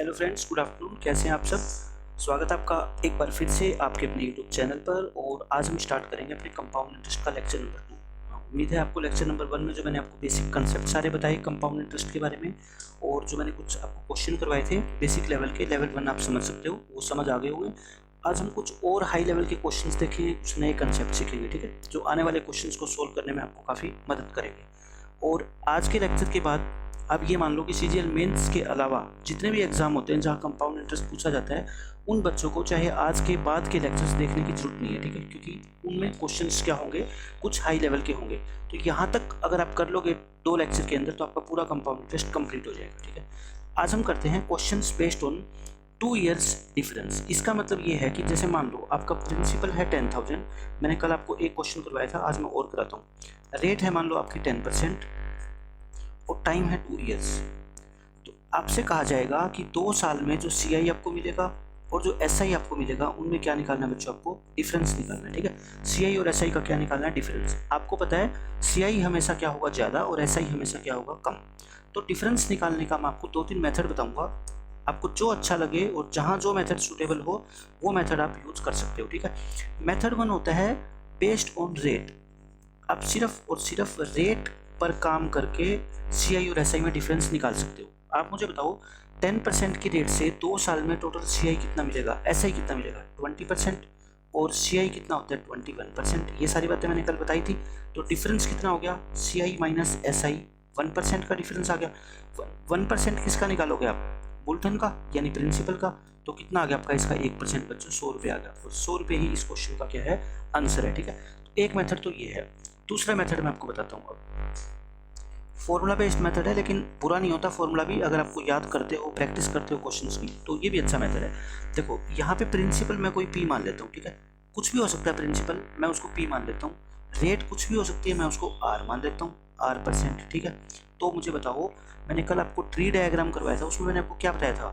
Hello friends, good afternoon. कैसे हैं आप सब? स्वागत है आपका एक बार फिर से आपके अपने यूट्यूब चैनल पर। और आज हम स्टार्ट करेंगे अपने कंपाउंड इंटरेस्ट का लेक्चर नंबर 2। उम्मीद है आपको लेक्चर नंबर 1 में जो मैंने आपको बेसिक कंसेप्ट सारे बताए कंपाउंड इंटरेस्ट के बारे में, और जो मैंने कुछ आपको क्वेश्चन करवाए थे बेसिक लेवल के, लेवल 1 आप समझ सकते हो, वो समझ आ गए होंगे। आज हम कुछ और हाई लेवल के क्वेश्चंस देखेंगे, कुछ नए कंसेप्ट सीखेंगे, ठीक है, जो आने वाले क्वेश्चंस को सोल्व करने में आपको काफ़ी मदद करेंगे। और आज के लेक्चर के बाद आप ये मान लो कि सीजीएल मेंस के अलावा जितने भी एग्जाम होते हैं जहाँ कंपाउंड इंटरेस्ट पूछा जाता है, उन बच्चों को चाहे आज के बाद के लेक्चर्स देखने की जरूरत नहीं है, ठीक है, क्योंकि उनमें क्वेश्चंस क्या होंगे, कुछ हाई लेवल के होंगे। तो यहाँ तक अगर आप कर लोगे 2 लेक्चर के अंदर तो आपका पूरा कंपाउंड इंटरेस्ट कंप्लीट हो जाएगा, ठीक है। आज हम करते हैं questions based on 2 years difference. इसका मतलब ये है कि जैसे मान लो आपका प्रिंसिपल है 10,000, मैंने कल आपको एक क्वेश्चन करवाया था, आज मैं और कराता हूँ। रेट है मान लो आपकी 10% और टाइम है 2 इयर्स। तो आपसे कहा जाएगा कि 2 साल में जो CI आपको मिलेगा और जो SI आपको मिलेगा, उनमें क्या निकालना है बच्चों? आपको डिफरेंस निकालना है, ठीक है। CI और SI का क्या निकालना है? डिफरेंस। आपको पता है CI हमेशा क्या होगा? ज़्यादा, और SI हमेशा क्या होगा? कम। तो डिफरेंस निकालने का मैं आपको 2-3 मेथड बताऊंगा, आपको जो अच्छा लगे और जहाँ जो मेथड सूटेबल हो वो मेथड आप यूज कर सकते हो, ठीक है। मेथड 1 होता है बेस्ड ऑन रेट। आप सिर्फ और सिर्फ रेट पर काम करके CI और SI में डिफरेंस निकाल सकते हो। आप मुझे बताओ 10% की रेट से 2 साल में टोटल CI कितना मिलेगा, SI कितना मिलेगा? 20%। और CI कितना होता है? 21%। ये सारी बातें मैंने कल बताई थी। तो डिफरेंस कितना हो गया? CI माइनस SI, 1% का डिफरेंस आ गया। 1% किसका निकालोगे आप? बुलटन का, यानी प्रिंसिपल का। तो कितना आ गया आपका इसका? 1% बच्चों, 100 रुपये आ गया। और 100 रुपये ही इस क्वेश्चन का क्या है? आंसर है, ठीक है। तो एक मेथड तो ये है। दूसरा मेथड मैं आपको बताता हूँ। अब फॉर्मूला बेस्ड मेथड है, लेकिन बुरा नहीं होता फॉर्मूला भी, अगर आपको याद करते हो, प्रैक्टिस करते हो क्वेश्चंस की, तो ये भी अच्छा मेथड है। देखो यहाँ पे प्रिंसिपल मैं कोई P मान लेता हूँ, ठीक है, कुछ भी हो सकता है प्रिंसिपल, मैं उसको P मान लेता हूँ। रेट कुछ भी हो सकती है, मैं उसको R मान लेता हूँ, R%, ठीक है। तो मुझे बताओ, मैंने कल आपको ट्री डायग्राम करवाया था, उसमें मैंने आपको क्या बताया था?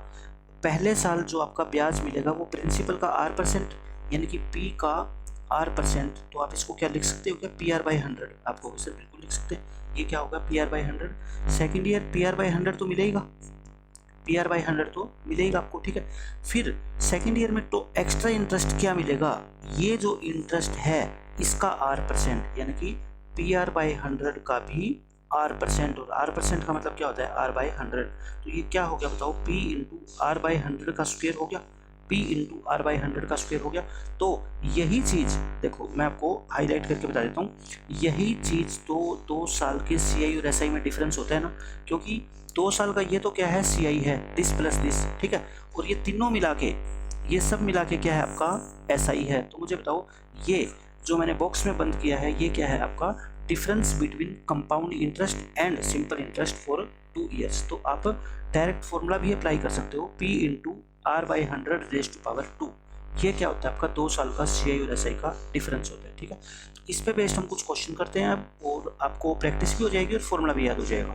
पहले साल जो आपका ब्याज मिलेगा वो प्रिंसिपल का R%, यानी कि P का R%। तो आप इसको क्या लिख सकते हो? क्या PR/100 आपको वैसे बिल्कुल लिख सकते हैं। ये क्या होगा? PR/100। सेकेंड ईयर PR/100 तो मिलेगा, PR/100 तो मिलेगा आपको, ठीक है। फिर सेकेंड ईयर में तो एक्स्ट्रा इंटरेस्ट क्या मिलेगा? ये जो इंटरेस्ट है इसका R%, यानी कि PR/100 का भी R%। और R% का मतलब क्या होता है? R/100। तो ये क्या हो गया बताओ? P इंटू R/100 का स्क्वायर हो गया, P इंटू R/100 का स्क्वायर हो गया। तो यही चीज़ देखो मैं आपको हाईलाइट करके बता देता हूँ, यही चीज़ तो 2 साल के CI और SI में डिफरेंस होता है ना, क्योंकि 2 साल का ये तो क्या है? CI है, दिस प्लस दिस, ठीक है। और ये तीनों मिला के, ये सब मिला के क्या है आपका? SI है। तो मुझे बताओ ये जो मैंने बॉक्स में बंद किया है ये क्या है आपका? Difference between compound interest and simple interest for 2 years. तो आप डायरेक्ट फॉर्मूला भी अप्लाई कर सकते हो, P इंटू R/100⁻²। ये क्या होता है आपका? 2 साल का CI और SI का डिफरेंस होता है, ठीक है। तो इस पे बेस्ड हम कुछ क्वेश्चन करते हैं अब, और आपको प्रैक्टिस भी हो जाएगी और फॉर्मूला भी याद हो जाएगा।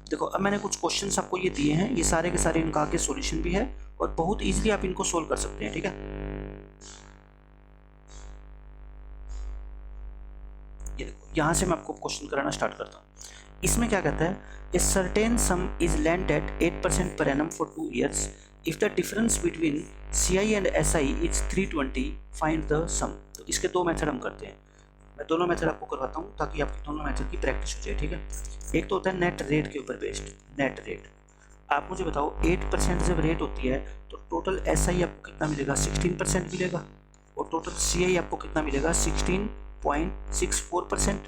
देखो अब मैंने कुछ क्वेश्चंस आपको ये दिए हैं, ये सारे के सारे इनका आगे सॉल्यूशन भी है और बहुत इजीली आप इनको सोल्व कर सकते हैं, ठीक है। ये देखो यहाँ से मैं आपको क्वेश्चन कराना स्टार्ट करता हूँ। इसमें क्या कहता है? A certain sum is lent at 8% पर annum for 2 years. If the difference between CI and SI is 320, find the sum. तो इसके 2 मेथड हम करते हैं, मैं दोनों मेथड आपको करवाता हूँ ताकि आपकी दोनों मेथड की प्रैक्टिस हो जाए, ठीक है। एक तो होता है नेट रेट के ऊपर बेस्ड, नेट रेट। आप मुझे बताओ 8% जब रेट होती है तो टोटल SI आपको कितना मिलेगा? 16% मिलेगा। और टोटल CI आपको कितना मिलेगा? 16.64%।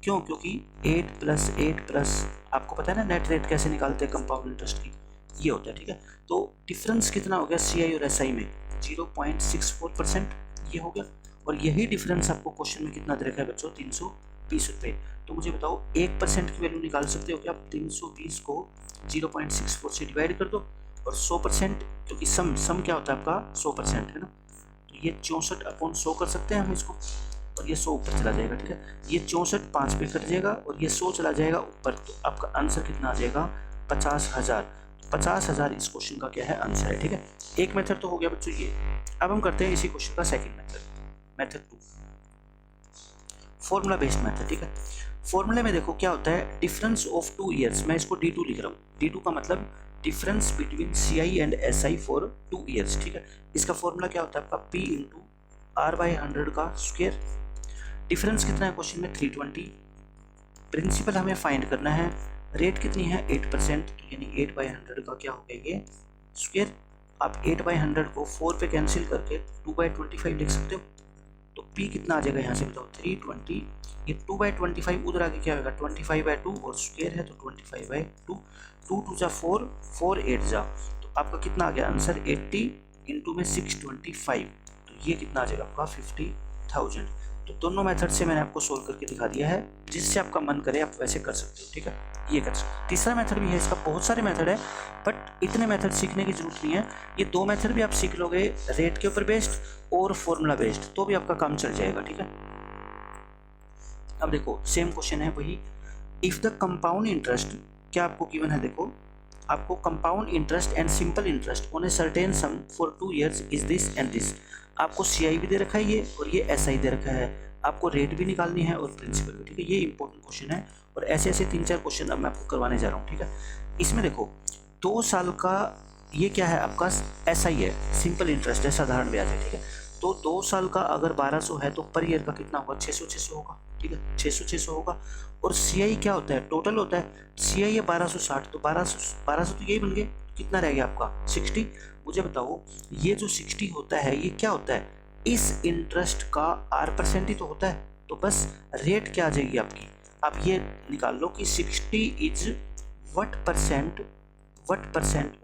क्यों? क्योंकि 8 प्लस 8 प्लस, आपको पता है ना नेट रेट कैसे निकालते हैं कंपाउंड इंटरेस्ट की, ये होता है, ठीक है। तो डिफरेंस कितना हो गया CI और SI में? 0.64% ये हो गया। और यही डिफरेंस आपको क्वेश्चन में कितना दे रखा है बच्चों? 320 रुपये। तो मुझे बताओ 1% की वैल्यू निकाल सकते हो क्या आप? 320 को 0.64 से डिवाइड कर दो, और 100%, क्योंकि सम क्या होता है आपका? 100% है ना। तो ये 64/100 कर सकते हैं हम इसको, और ये 100 ऊपर चला जाएगा, ठीक है। ये 64 5 पे कट जाएगा और ये 100 चला जाएगा ऊपर, तो आपका आंसर कितना आ जाएगा? 50,000। 50,000 इस क्वेश्चन का क्या है? आंसर है, ठीक है। एक मेथड तो हो गया बच्चों ये। अब हम करते हैं इसी क्वेश्चन का second method, method 2, formula based method, ठीक है। फॉर्मूले में देखो क्या होता है? डिफरेंस ऑफ 2 इयर्स, मैं इसको D2 लिख रहा हूँ। D2 का मतलब difference between C I and S I for 2 years. ठीक है, इसका फॉर्मूला क्या होता है आपका पी इंटू आर बाई 100 का स्क्वेयर। डिफरेंस कितना है क्वेश्चन में 320। प्रिंसिपल हमें फाइंड करना है, रेट कितनी है 8%, तो यानी 8/100 का क्या हो गया ये स्क्वेयर। आप 8/100 को 4 पे कैंसिल करके 2/25 लिख सकते हो। तो P कितना आ जाएगा यहाँ से बताओ 320, ये 2/25 उधर आके क्या होगा 25/2 और स्क्वेयर है तो 25/2, 2 2 जा 4, 4 8 जा, तो आपका कितना आ गया आंसर 80 इंटू में 625, तो ये कितना आ जाएगा आपका 50,000। तो दोनों मेथड से मैंने आपको सोल्व करके दिखा दिया है, जिससे आपका मन करे आप वैसे कर सकते हो। ठीक है, ये कर सकते हो। तीसरा मेथड भी है, इसका बहुत सारे मेथड है बट इतने मेथड सीखने की जरूरत नहीं है। ये 2 मेथड भी आप सीख लोगे, रेट के ऊपर बेस्ड और फॉर्मूला बेस्ड, तो भी आपका काम चल जाएगा। ठीक है, अब देखो सेम क्वेश्चन है वही, इफ द कंपाउंड इंटरेस्ट, क्या आपको गिवन है, देखो आपको compound interest and simple interest on a certain sum for 2 years is this and this. आपको सीआई भी दे रखा है ये, और ये एसआई दे रखा है, आपको रेट भी निकालनी है और प्रिंसिपल भी। ठीक है, ये इंपॉर्टेंट क्वेश्चन है, और ऐसे ऐसे 3-4 क्वेश्चन अब मैं आपको करवाने जा रहा हूँ। ठीक है, इसमें देखो 2 साल का ये क्या है आपका एसआई है, सिंपल इंटरेस्ट है, साधारण ब्याज है। ठीक है, तो 2 साल का अगर 1200 है तो पर ईयर का कितना होगा 600 होगा। ठीक है, 600 होगा। और सीआई क्या होता है, टोटल होता है, सीआई है 1260, तो 1200 तो यही बन गए, कितना रह गया आपका 60। मुझे बताओ ये जो 60 होता है ये क्या होता है, इस इंटरेस्ट का R% ही तो होता है, तो बस रेट क्या आ जाएगी आपकी, आप ये निकाल लो कि 60 इज वट परसेंट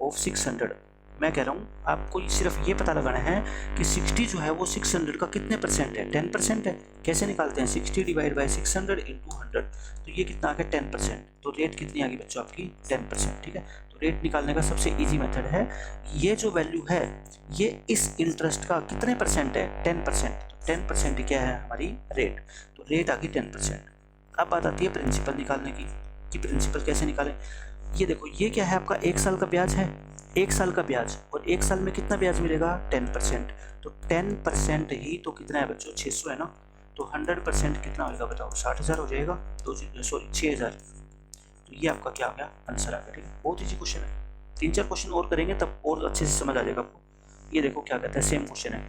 ऑफ 600। मैं कह रहा हूँ आपको सिर्फ ये पता लगाना है कि 60 जो है वो 600 का कितने परसेंट है, 10% है। कैसे निकालते हैं, 60 डिवाइड बाई 600 इंटू 100, तो ये कितना आ गया 10%, तो रेट कितनी आ गई बच्चों आपकी 10%। ठीक है, तो रेट निकालने का सबसे इजी मेथड है, ये जो वैल्यू है ये इस इंटरेस्ट का कितने परसेंट है 10%, तो 10% क्या है हमारी रेट, तो रेट आ गई 10%। अब बात आती है प्रिंसिपल निकालने की, कि प्रिंसिपल कैसे निकालें। ये देखो ये क्या है आपका 1 साल का ब्याज है, 1 साल का ब्याज, और 1 साल में कितना ब्याज मिलेगा 10%, तो 10% ही तो कितना है बच्चों 600 है ना, तो 100% कितना होगा बताओ 60,000 हो जाएगा, तो सॉरी 6,000। तो ये आपका क्या आ गया आंसर आ गया। ठीक है, बहुत ईजी क्वेश्चन है, 3-4 क्वेश्चन और करेंगे तब और अच्छे से समझ आ जाएगा आपको। ये देखो क्या कहता है, सेम क्वेश्चन है,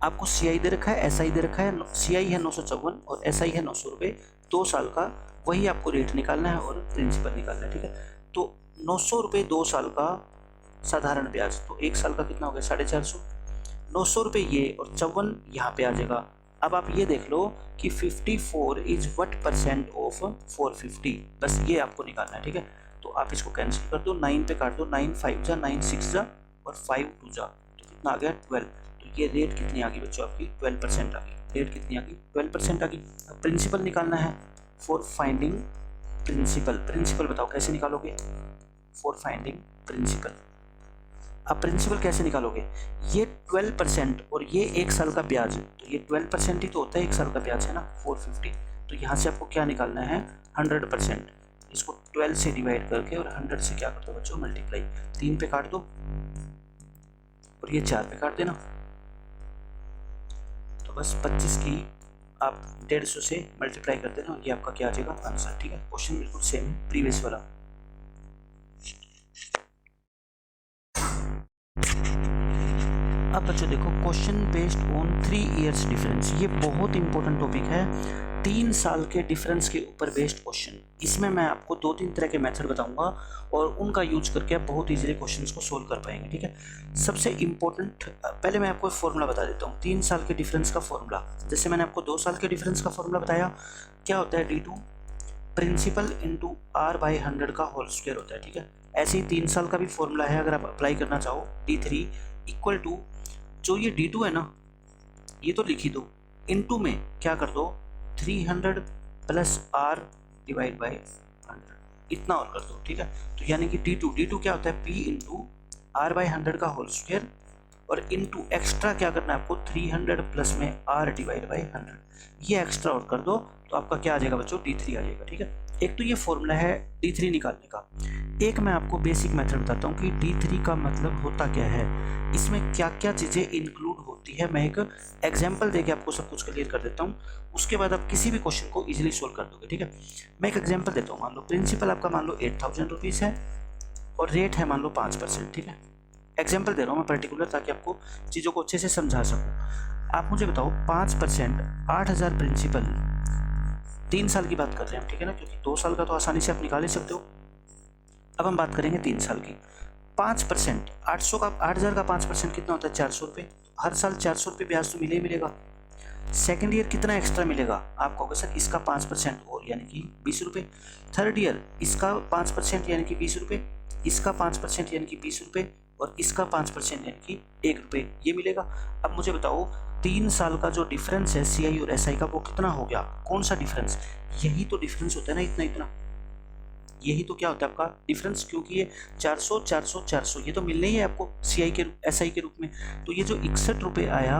आपको सीआई दे रखा है, एसआई दे रखा है, सीआई है 954 और एसआई है 900 रुपये, 2 साल का, वही आपको रेट निकालना है और प्रिंसिपल निकालना है। ठीक है, तो 900 रुपये 2 साल का साधारण ब्याज, तो 1 साल का कितना हो गया 450, 900 रुपये ये और 54 यहाँ पे आ जाएगा। अब आप ये देख लो कि 54 इज वट परसेंट ऑफ 450, बस ये आपको निकालना है। ठीक है, तो आप इसको कैंसिल कर दो, 9 पे काट दो, 9 5 जा, 9 6 जा और 5 2 जा, तो कितना आ गया 12। तो ये रेट कितनी आ गई बच्चों आपकी 12% आ गई, रेट कितनी आ गई 12% आ गई। अब प्रिंसिपल निकालना है, फॉर फाइंडिंग प्रिंसिपल, प्रिंसिपल बताओ कैसे निकालोगे, फॉर फाइंडिंग प्रिंसिपल। अब प्रिंसिपल कैसे निकालोगे, ये 12% और ये 1 साल का ब्याज, तो ये 12% ही तो होता है 1 साल का ब्याज है ना 450, तो यहाँ से आपको क्या निकालना है 100%, इसको 12 से डिवाइड करके और 100 से क्या कर दो बच्चों मल्टीप्लाई, 3 पे काट दो और ये 4 पे काट देना, तो बस 25 की आप 150 से मल्टीप्लाई कर देना और ये आपका क्या आ जाएगा आंसर। ठीक है, क्वेश्चन बिल्कुल सेम है प्रीवियस वाला। अब बच्चों देखो question based on 3 years difference, ये बहुत इंपॉर्टेंट टॉपिक है, 3 साल के डिफरेंस के ऊपर बेस्ड क्वेश्चन। इसमें मैं आपको 2-3 तरह के मेथड बताऊंगा और उनका यूज करके आप बहुत इजीली क्वेश्चंस को सोल्व कर पाएंगे। ठीक है, सबसे इंपॉर्टेंट पहले मैं आपको फॉर्मूला बता देता हूँ, 3 साल के डिफरेंस का फॉर्मूला। जैसे मैंने आपको 2 साल के डिफरेंस का फॉर्मूला बताया, क्या होता है D2 प्रिंसिपल इंटू R/100 का होल स्क्वायर होता है। ठीक है, ऐसे ही 3 साल का भी फॉर्मूला है, अगर आप अप्लाई करना चाहो, D3 इक्वल टू, जो ये D2 है ना ये तो लिखी दो, इनटू में क्या कर दो 300 प्लस R डिवाइड बाई 100, इतना और कर दो। ठीक है, तो यानी कि D2 क्या होता है P इंटू R/100 का होल स्क्वायर, और इनटू एक्स्ट्रा क्या करना है आपको 300 प्लस में R डिवाइड बाई 100, ये एक्स्ट्रा और कर दो, तो आपका क्या आ जाएगा बच्चों D3 आ जाएगा। ठीक है, एक तो ये फॉर्मूला है D3 निकालने का। एक मैं आपको बेसिक मेथड बताता हूँ कि D3 का मतलब होता क्या है, इसमें क्या क्या चीज़ें इंक्लूड होती है। मैं एक एग्जाम्पल देके आपको सब कुछ क्लियर कर देता हूँ, उसके बाद आप किसी भी क्वेश्चन को इजीली सोल्व कर दोगे। ठीक है, मैं एक एग्जाम्पल देता हूँ, मान लो प्रिंसिपल आपका मान लो 8,000 रुपीज़ है और रेट है मान लो 5%, ठीक है। एग्जाम्पल दे रहा हूँ मैं पर्टिकुलर, ताकि आपको चीज़ों को अच्छे से समझा सकूँ। आप मुझे बताओ 5% 8,000 प्रिंसिपल, 3 साल की बात कर रहे हैं हम, ठीक है ना, क्योंकि 2 साल का तो आसानी से आप निकाल ही सकते हो। अब हम बात करेंगे 3 साल की। 5% 800 का 8,000 का 5% कितना होता है? 400 रुपये। हर साल 400 रुपये ब्याज तो मिले ही मिलेगा। सेकेंड ईयर कितना एक्स्ट्रा मिलेगा? आप कहोगे सर इसका 5% और यानी कि 20 रुपये। थर्ड ईयर इसका 5% यानी कि 20 रुपये, इसका 5% यानी कि 20 रुपये, और इसका 5% यानी कि 1 रुपये, ये मिलेगा। अब मुझे बताओ 3 साल का जो डिफरेंस है CI और SI का, वो कितना हो गया? कौन सा डिफरेंस? यही तो डिफरेंस होता है ना, इतना इतना, यही तो क्या होता है आपका डिफरेंस, क्योंकि ये 400 400 400 ये तो मिलने ही है आपको CI के SI के रूप में। तो ये जो 61 रुपये आया,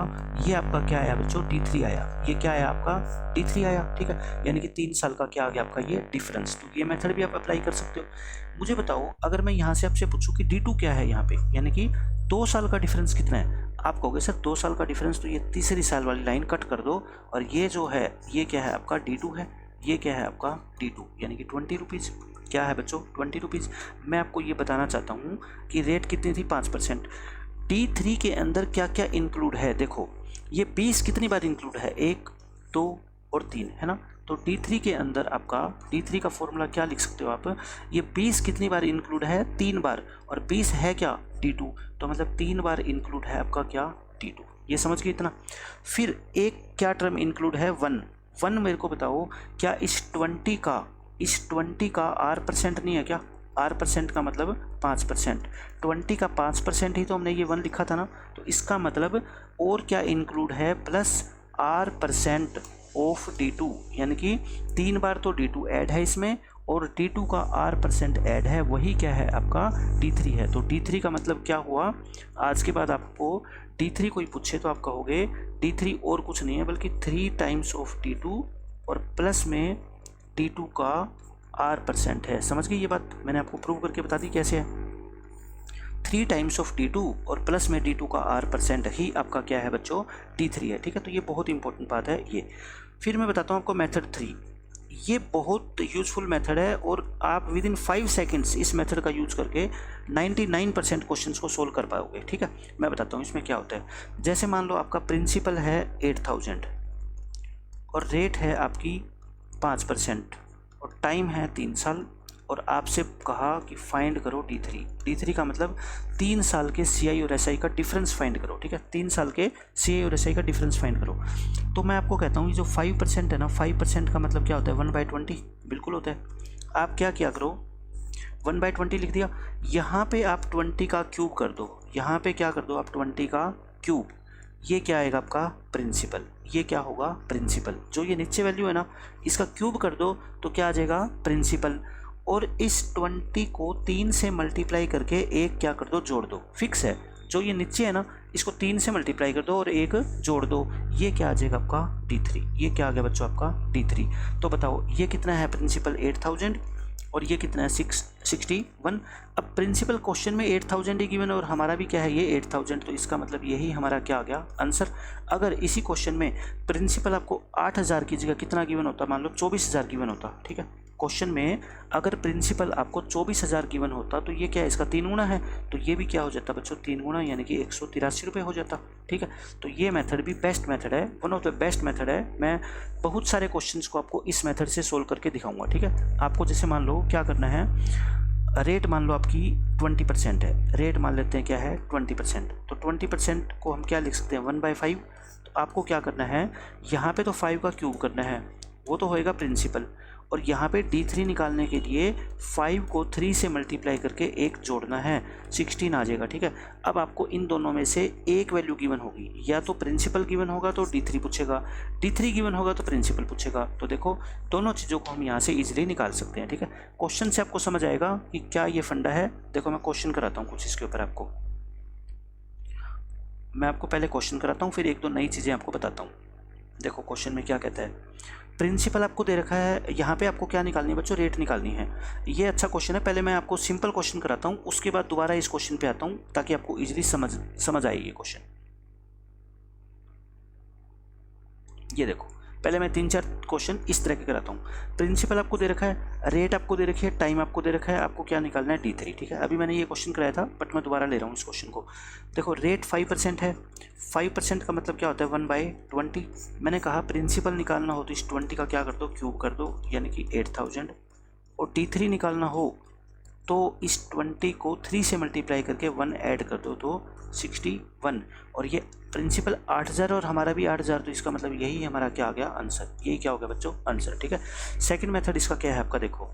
ये आपका क्या आया बच्चों? D3 आया। ये क्या आया आपका? D3 आया, ठीक है। यानी कि 3 साल का क्या आ गया आपका? ये डिफरेंस। तो ये मेथड भी आप अप्लाई कर सकते हो। मुझे बताओ अगर मैं यहाँ से आपसे पूछूँ कि D2 क्या है यहाँ पे, यानी कि 2 साल का डिफरेंस कितना है? आप कहोगे सर 2 साल का डिफरेंस, तो ये तीसरी साल वाली लाइन कट कर दो, और ये जो है ये क्या है आपका? D2 है। ये क्या है आपका? D2, यानी कि 20 रुपीज़। क्या है बच्चों? 20 रुपीज़। मैं आपको ये बताना चाहता हूँ कि रेट कितनी थी? 5%। D3 के अंदर क्या क्या इंक्लूड है? देखो ये 20 कितनी बार इंक्लूड है? 1 2 और 3, है ना। तो D3 के अंदर आपका D3 का फॉर्मूला क्या लिख सकते हो आप? ये 20 कितनी बार इंक्लूड है? 3 बार। और 20 है क्या? D2। तो मतलब 3 बार इंक्लूड है आपका क्या? D2। ये समझ गए इतना। फिर एक क्या टर्म इंक्लूड है? 1 मेरे को बताओ क्या इस 20 का R% नहीं है क्या? R% का मतलब 5%, 20 का 5% ही तो हमने ये 1 लिखा था ना। तो इसका मतलब और क्या इंक्लूड है? प्लस R% ऑफ D2, यानी कि 3 बार तो D2 ऐड है इसमें, और D2 का R% ऐड है, वही क्या है आपका? D3 है। तो D3 का मतलब क्या हुआ? आज के बाद आपको D3 कोई पूछे तो आप कहोगे D3 और कुछ नहीं है बल्कि 3 टाइम्स ऑफ D2 और प्लस में D2 का R% है। समझ गए ये बात? मैंने आपको प्रूव करके बता दी कैसे है। 3 टाइम्स ऑफ D2 और प्लस में D2 का R% ही आपका क्या है बच्चों? D3 है, ठीक है। तो ये बहुत इंपॉर्टेंट बात है ये। फिर मैं बताता हूँ आपको मेथड 3। ये बहुत यूजफुल मेथड है, और आप विद इन 5 सेकेंड्स इस मेथड का यूज करके 99% क्वेश्चंस को सोल्व कर पाओगे, ठीक है। मैं बताता हूँ इसमें क्या होता है। जैसे मान लो आपका प्रिंसिपल है 8,000 और रेट है आपकी 5% और टाइम है 3 साल, और आपसे कहा कि फाइंड करो D3 का मतलब 3 साल के CI और SI का डिफरेंस फाइंड करो, ठीक है। 3 साल के CI और SI का डिफरेंस फाइंड करो। तो मैं आपको कहता हूँ ये जो 5% है ना, 5% का मतलब क्या होता है? 1/20 बिल्कुल होता है। आप क्या किया करो? 1/20 लिख दिया। यहाँ पे आप 20 का क्यूब कर दो, यहाँ पे क्या कर दो आप? 20 का क्यूब। ये क्या आएगा आपका? प्रिंसिपल। ये क्या होगा? प्रिंसिपल। जो ये नीचे वैल्यू है ना, इसका क्यूब कर दो तो क्या आ जाएगा? प्रिंसिपल। और इस 20 को 3 से मल्टीप्लाई करके एक क्या कर दो? जोड़ दो। फिक्स है। जो ये नीचे है ना, इसको 3 से मल्टीप्लाई कर दो और एक जोड़ दो। ये क्या आ जाएगा आपका? D3। ये क्या आ गया बच्चों आपका? D3। तो बताओ ये कितना है प्रिंसिपल? 8,000, और ये कितना है? 61। अब प्रिंसिपल क्वेश्चन में 8,000 ही गिवन है, और हमारा भी क्या है? ये 8,000। तो इसका मतलब यही हमारा क्या आ गया? आंसर। अगर इसी क्वेश्चन में प्रिंसिपल आपको 8,000 की जगह कितना गिवन होता? मान लो 24,000 गिवन होता, ठीक है। क्वेश्चन में अगर प्रिंसिपल आपको 24,000 गिवन होता तो ये क्या है? इसका 3 गुना है, तो ये भी क्या हो जाता बच्चों? 3 गुना, यानी कि 183 रुपये हो जाता, ठीक है। तो ये मेथड भी बेस्ट मेथड है, one of the best method है। मैं बहुत सारे क्वेश्चंस को आपको इस मेथड से सोल्व करके दिखाऊंगा, ठीक है। आपको जैसे मान लो क्या करना है, रेट मान लो आपकी 20% है, रेट मान लेते हैं क्या है? 20%। तो 20% को हम क्या लिख सकते हैं? 1/5। तो आपको क्या करना है, यहाँ पे तो 5 का क्यूब करना है, वो तो होएगा प्रिंसिपल, और यहाँ पे D3 निकालने के लिए 5 को 3 से मल्टीप्लाई करके एक जोड़ना है, 16 आ जाएगा, ठीक है। अब आपको इन दोनों में से एक वैल्यू गिवन होगी, या तो प्रिंसिपल गिवन होगा तो D3 पूछेगा, D3 गिवन होगा तो प्रिंसिपल पूछेगा। तो देखो दोनों चीज़ों को हम यहाँ से इजीली निकाल सकते हैं, ठीक है। क्वेश्चन से आपको समझ आएगा कि क्या ये फंडा है। देखो मैं क्वेश्चन कराता हूँ कुछ इसके ऊपर आपको, मैं आपको पहले क्वेश्चन कराता हूँ, फिर 1-2 नई चीज़ें आपको बताता हूँ। देखो क्वेश्चन में क्या कहता है, प्रिंसिपल आपको दे रखा है, यहाँ पे आपको क्या निकालनी है बच्चों? रेट निकालनी है। ये अच्छा क्वेश्चन है, पहले मैं आपको सिंपल क्वेश्चन कराता हूँ, उसके बाद दोबारा इस क्वेश्चन पे आता हूँ ताकि आपको इजीली समझ आए ये क्वेश्चन। ये देखो पहले मैं 3-4 क्वेश्चन इस तरह के कराता हूँ। प्रिंसिपल आपको दे रखा है, रेट आपको दे रखी है, टाइम आपको दे रखा है, आपको क्या निकालना है D3, ठीक है। अभी मैंने ये क्वेश्चन कराया था बट मैं दोबारा ले रहा हूँ इस क्वेश्चन को। देखो रेट 5% है, 5% का मतलब क्या होता है 1/20। मैंने कहा प्रिंसिपल निकालना हो तो इस 20 का क्या कर दो, क्यूब कर दो, यानी कि 8000। और D3 निकालना हो तो इस 20 को 3 से मल्टीप्लाई करके 1 ऐड कर दो तो 61। और ये प्रिंसिपल 8000 और हमारा भी 8000, तो इसका मतलब यही हमारा क्या आ गया आंसर। यही क्या हो गया बच्चों आंसर, ठीक है। सेकंड मेथड इसका क्या है आपका, देखो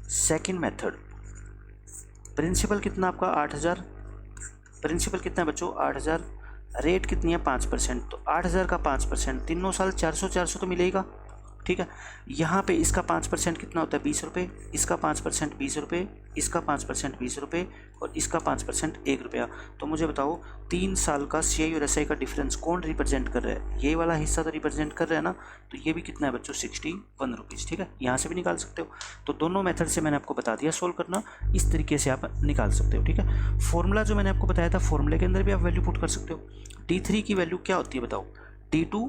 सेकंड मेथड प्रिंसिपल कितना आपका 8000, प्रिंसिपल कितना है बच्चों 8000, रेट कितनी है 5%, तो 8000 का 5%, तीनों साल 400 तो मिलेगा, ठीक है। यहाँ पे इसका 5% कितना होता है 20 रुपये, इसका 5% 20 रुपये, इसका 5% 20 रुपये और इसका 5% 1 रुपया। तो मुझे बताओ 3 साल का CI और SI का डिफरेंस कौन रिप्रेजेंट कर रहा है, ये वाला हिस्सा तो रिप्रेजेंट कर रहा है ना, तो ये भी कितना है बच्चों 61 रुपीज़, ठीक है। यहाँ से भी निकाल सकते हो। तो दोनों मेथड से मैंने आपको बता दिया सोल्व करना, इस तरीके से आप निकाल सकते हो, ठीक है। फॉर्मूला जो मैंने आपको बताया था, फॉर्मूले के अंदर भी आप वैल्यू पुट कर सकते हो। D3 की वैल्यू क्या होती है बताओ, D2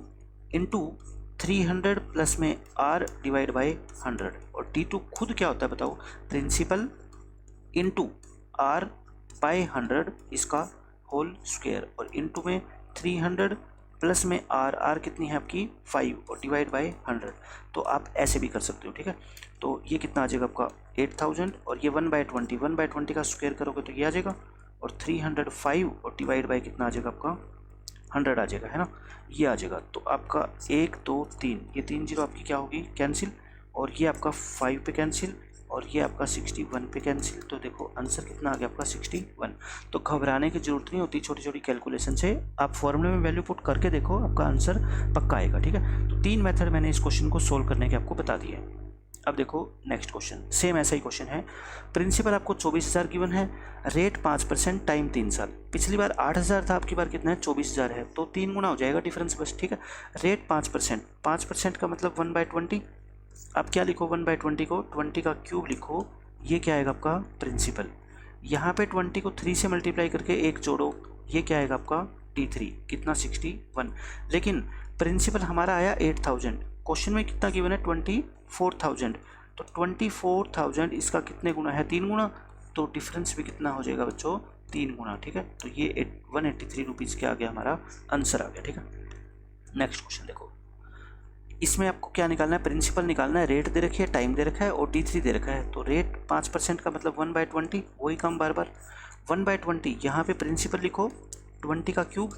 इंटू 300 प्लस में R डिवाइड बाई 100, और D2 खुद क्या होता है बताओ, प्रिंसिपल इंटू R बाई 100 इसका होल स्क्वायर, और इंटू में 300 प्लस में R कितनी है आपकी 5 और डिवाइड बाई 100। तो आप ऐसे भी कर सकते हो, ठीक है। तो ये कितना आ जाएगा आपका 8000, और ये 1/20, 1/20 का स्क्वायर करोगे तो ये आ जाएगा, और 305 और डिवाइड बाई कितना आ जाएगा आपका 100 आ जाएगा, है ना, ये आ जाएगा। तो आपका 1 2 3, ये 3 जीरो आपकी क्या होगी कैंसिल, और ये आपका 5 पे कैंसिल, और ये आपका 61 पे कैंसिल। तो देखो आंसर कितना आ गया आपका 61। तो घबराने की जरूरत नहीं होती, छोटी छोटी कैलकुलेशन से आप फॉर्मूले में वैल्यू पुट करके देखो, आपका आंसर पक्का आएगा, ठीक है। तो 3 मेथड मैंने इस क्वेश्चन को सोल्व करने के आपको बता दिए हैं। अब देखो नेक्स्ट क्वेश्चन, सेम ऐसा ही क्वेश्चन है। प्रिंसिपल आपको 24000 गिवन है, रेट 5%, टाइम 3 साल। पिछली बार 8000 था, आपकी बार कितना है 24000 है, तो 3 गुना हो जाएगा डिफरेंस बस, ठीक है। रेट 5%, 5% का मतलब 1/20। आप क्या लिखो 1/20 को 20 का क्यूब लिखो, ये क्या आएगा आपका प्रिंसिपल। यहाँ पे 20 को 3 से मल्टीप्लाई करके 1 जोड़ो, ये क्या आएगा आपका D3 कितना 61। लेकिन प्रिंसिपल हमारा आया 8000, क्वेश्चन में कितना गिवन है 24,000, तो 24,000 इसका कितने गुना है 3 गुना, तो डिफरेंस भी कितना हो जाएगा बच्चों 3 गुना, ठीक है। तो ये 183 रुपीज़ क्या आ गया हमारा आंसर आ गया, ठीक है। नेक्स्ट क्वेश्चन देखो, इसमें आपको क्या निकालना है, प्रिंसिपल निकालना है, रेट दे रखी है, टाइम दे रखा है और D3 दे रखा है। तो रेट 5% का मतलब 1/20, वही काम बार बार 1/20। यहाँ पे प्रिंसिपल लिखो 20 का क्यूब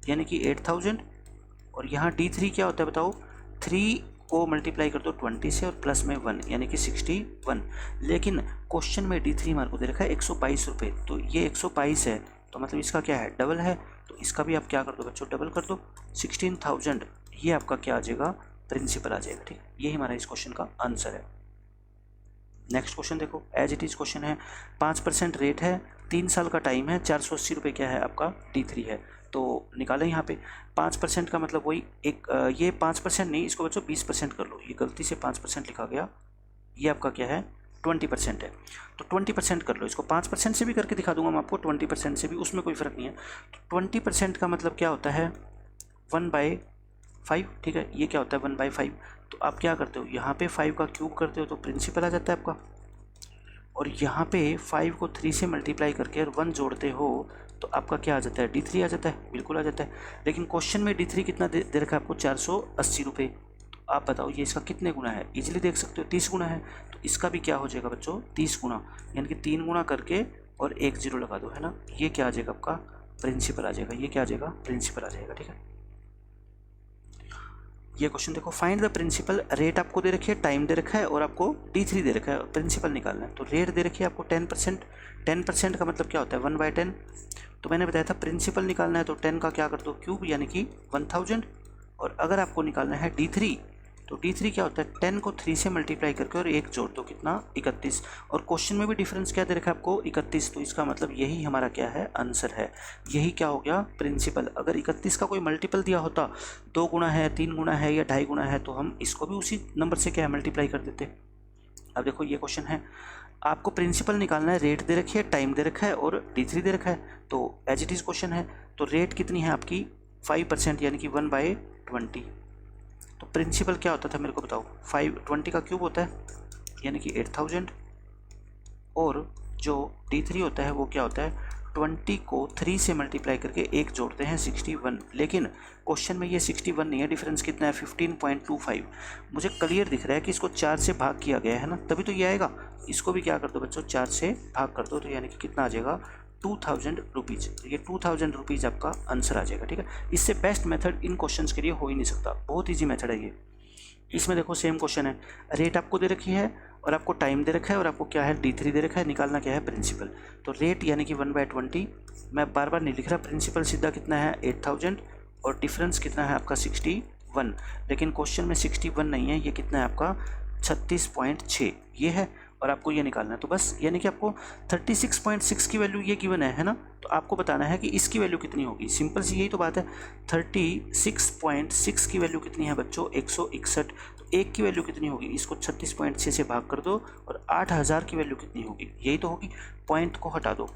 यानी कि 8000, और यहाँ D3 क्या होता है बताओ, 3 को मल्टीप्लाई कर दो 20 से और प्लस में 1 यानी कि 61। लेकिन क्वेश्चन में D3 हमारे को दे रखा है 122 रुपये, तो ये 122 है, तो मतलब इसका क्या है डबल है, तो इसका भी आप क्या कर दो बच्चों डबल कर दो 16,000, ये आपका क्या आ जाएगा प्रिंसिपल आ जाएगा, ठीक। यही हमारा इस क्वेश्चन का आंसर है। नेक्स्ट क्वेश्चन देखो, एज इट इज़ क्वेश्चन है, 5% रेट है, 3 साल का टाइम है, 480 रुपये क्या है आपका D3 है। तो निकालें यहाँ पे 5% का मतलब वही एक ये 5% नहीं, इसको बच्चों 20% कर लो, ये गलती से 5% लिखा गया, ये आपका क्या है 20% है, तो 20% कर लो। इसको 5% से भी करके दिखा दूंगा मैं आपको, 20% से भी, उसमें कोई फ़र्क नहीं है। तो 20% का मतलब क्या होता है 1/5, ठीक है। ये क्या होता है 1/5, तो आप क्या करते हो यहाँ पे 5 का क्यूब करते हो तो प्रिंसिपल आ जाता है आपका, और यहाँ पे 5 को 3 से मल्टीप्लाई करके और 1 जोड़ते हो तो आपका क्या आ जाता है D3 आ जाता है, बिल्कुल आ जाता है। लेकिन क्वेश्चन में D3 कितना दे रखा है आपको 480 रुपये, तो आप बताओ ये इसका कितने गुना है, इजीली देख सकते हो 30 गुना है, तो इसका भी क्या हो जाएगा बच्चों 30 गुना, यानी कि 3 गुना करके और 1 0 लगा दो, है ना, ये क्या आ जाएगा आपका प्रिंसिपल आ जाएगा, ये क्या आ जाएगा प्रिंसिपल आ जाएगा, ठीक है। ये क्वेश्चन देखो, फाइंड द प्रिंसिपल, रेट आपको दे रखी है, टाइम दे रखा है और आपको D3 दे रखा है, प्रिंसिपल निकालना है। तो रेट दे रखी है आपको 10%, 10% का मतलब क्या होता है 1/10, तो मैंने बताया था प्रिंसिपल निकालना है तो 10 का क्या कर दो क्यूब यानी कि 1000, और अगर आपको निकालना है D3 तो D3 क्या होता है 10 को 3 से मल्टीप्लाई करके और 1 जोड़ दो कितना 31, और क्वेश्चन में भी डिफरेंस क्या दे रखा है आपको 31, तो इसका मतलब यही हमारा क्या है आंसर है, यही क्या हो गया प्रिंसिपल। अगर 31 का कोई मल्टीपल दिया होता 2 गुना है 3 गुना है या 2.5 गुना है तो हम इसको भी उसी नंबर से क्या मल्टीप्लाई कर देते। अब देखो ये क्वेश्चन है, आपको प्रिंसिपल निकालना है, रेट दे रखी है, टाइम दे रखा है और D3 दे रखा है, तो एज इट इज़ क्वेश्चन है। तो रेट कितनी है आपकी 5% यानी कि 1/20। तो प्रिंसिपल क्या होता था मेरे को बताओ, 20 का क्यूब होता है यानी कि 8000, और जो D3 होता है वो क्या होता है, 20 को 3 से मल्टीप्लाई करके एक जोड़ते हैं 61। लेकिन क्वेश्चन में ये 61 नहीं है, डिफरेंस कितना है 15.25। मुझे क्लियर दिख रहा है कि इसको 4 से भाग किया गया है ना, तभी तो ये आएगा। इसको भी क्या कर दो बच्चों, 4 से भाग कर दो, तो यानी कि कितना आ जाएगा 2000 रुपीज़। ये 2000 रुपीज़ आपका आंसर आ जाएगा। ठीक है, इससे बेस्ट मेथड इन क्वेश्चन के लिए हो ही नहीं सकता, बहुत ईजी मेथड है ये। इसमें देखो सेम क्वेश्चन है, रेट आपको दे रखी है और आपको टाइम दे रखा है और आपको क्या है D3 दे रखा है, निकालना क्या है प्रिंसिपल। तो रेट यानी कि 1/20, मैं बार बार नहीं लिख रहा, प्रिंसिपल सीधा कितना है 8000 और डिफरेंस कितना है आपका 61। लेकिन क्वेश्चन में 61 नहीं है, ये कितना है आपका 36.6 ये है, और आपको ये निकालना है। तो बस यानी कि आपको 36.6 की वैल्यू ये गिवन है ना, तो आपको बताना है कि इसकी वैल्यू कितनी होगी। सिंपल सी यही तो बात है। 36.6 की वैल्यू कितनी है बच्चों 161, तो एक की वैल्यू कितनी होगी, इसको 36.6 से भाग कर दो, और 8000 की वैल्यू कितनी होगी, यही तो होगी। पॉइंट को हटा दो,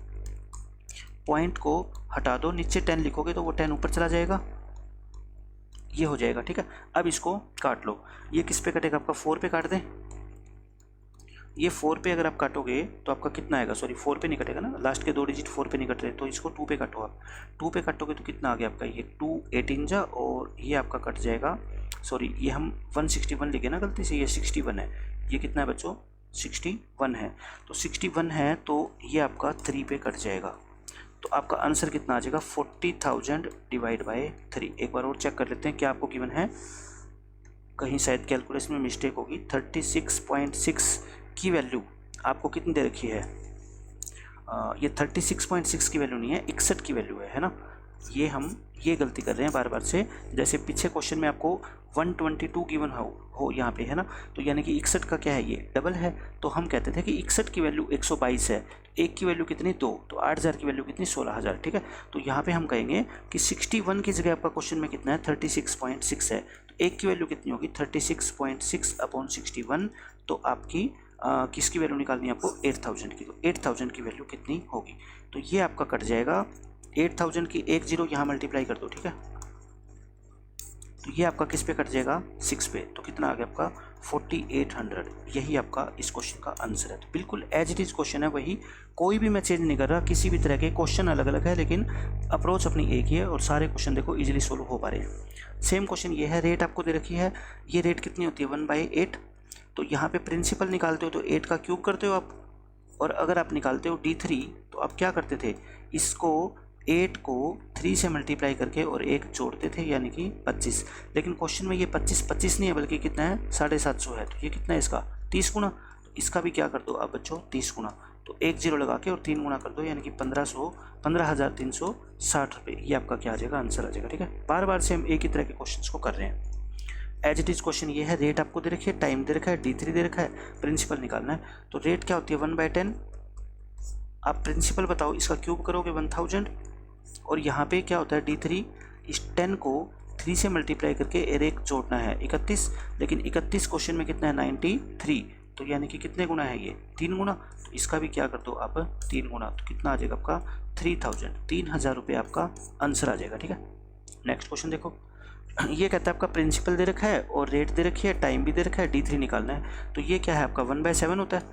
पॉइंट को हटा दो, नीचे 10 लिखोगे तो वो 10 ऊपर चला जाएगा, ये हो जाएगा। ठीक है, अब इसको काट लो, ये किस पे कटेगा आपका 4 पे काट दें। ये 4 पे अगर आप काटोगे तो आपका कितना आएगा, सॉरी 4 पे नहीं कटेगा ना, लास्ट के 2 डिजिट 4 पे नहीं कट रहे, तो इसको 2 पे काटो आप। 2 पे काटोगे तो कितना आ गया आपका, ये 2 18 जा, और ये आपका कट जाएगा, सॉरी ये हम 161 लिखे ना गलती से, ये 61 है, ये कितना है बच्चों 61 है। तो 61 है तो ये आपका 3 पे कट जाएगा, तो आपका आंसर कितना आ जाएगा 40,000 डिवाइड बाय 3। एक बार और चेक कर लेते हैं क्या आपको गिवन है, कहीं शायद कैलकुलेशन में मिस्टेक होगी। 36.6 की वैल्यू आपको कितनी दे रखी है, ये 36.6 की वैल्यू नहीं है, 61 की वैल्यू है ना। ये हम ये गलती कर रहे हैं बार बार से, जैसे पीछे क्वेश्चन में आपको 122 गिवन हो यहाँ पे है ना, तो यानी कि 61 का क्या है ये डबल है, तो हम कहते थे कि 61 की वैल्यू 122 है, तो एक की वैल्यू कितनी 2, तो 8000 की वैल्यू कितनी 16000। ठीक है, तो यहाँ पे हम कहेंगे कि 61 की जगह आपका क्वेश्चन में कितना है 36.6 है, तो एक की वैल्यू कितनी होगी 36.6 अपॉन 61, तो आपकी किसकी वैल्यू निकालनी है आपको 8000 की, तो 8000 की वैल्यू कितनी होगी, तो ये आपका कट जाएगा 8000 की, एक जीरो यहाँ मल्टीप्लाई कर दो। ठीक है, तो ये आपका किस पे कट जाएगा 6 पे, तो कितना आ गया आपका 4800। यही आपका इस क्वेश्चन का आंसर है। तो बिल्कुल एज इट इज क्वेश्चन है वही, कोई भी मैं चेंज नहीं कर रहा, किसी भी तरह के क्वेश्चन अलग अलग है लेकिन अप्रोच अपनी एक ही है, और सारे क्वेश्चन देखो इजीली सोल्व हो पा रहे हैं। सेम क्वेश्चन ये है, रेट आपको दे रखी है, ये रेट कितनी होती है 1/8, तो यहाँ पे प्रिंसिपल निकालते हो तो 8 का क्यूब करते हो आप, और अगर आप निकालते हो D3 तो आप क्या करते थे, इसको 8 को 3 से मल्टीप्लाई करके और एक जोड़ते थे यानी कि 25। लेकिन क्वेश्चन में ये 25 नहीं है बल्कि कितना है 750 है, तो ये कितना है इसका 30 गुना, तो इसका भी क्या कर दो आप बच्चों 30 गुना, तो एक जीरो लगा के और 3 गुना कर दो यानी कि 15,360 रुपये, ये आपका क्या आ जाएगा आंसर आ जाएगा। ठीक है, बार बार से हम एक ही तरह के क्वेश्चन को कर रहे हैं। एज इट इज क्वेश्चन ये है, रेट आपको दे रखी है, टाइम दे रखा है, D3 दे रखा है, प्रिंसिपल निकालना है। तो रेट क्या होती है 1/10, आप प्रिंसिपल बताओ, इसका क्यूब करोगे 1000, और यहाँ पे क्या होता है D3, इस 10 को 3 से मल्टीप्लाई करके और एक जोड़ना है 31, लेकिन 31 क्वेश्चन में कितना है 93, तो यानी कि कितने गुना है ये 3 गुना, तो इसका भी क्या कर दो आप 3 गुना, तो कितना आ जाएगा आपका 3000 रुपये आपका आंसर आ जाएगा। ठीक है, नेक्स्ट क्वेश्चन देखो, ये कहता है आपका प्रिंसिपल दे रखा है और रेट दे रखी है, टाइम भी दे रखा है, D3 निकालना है। तो ये क्या है आपका 1/7 होता है,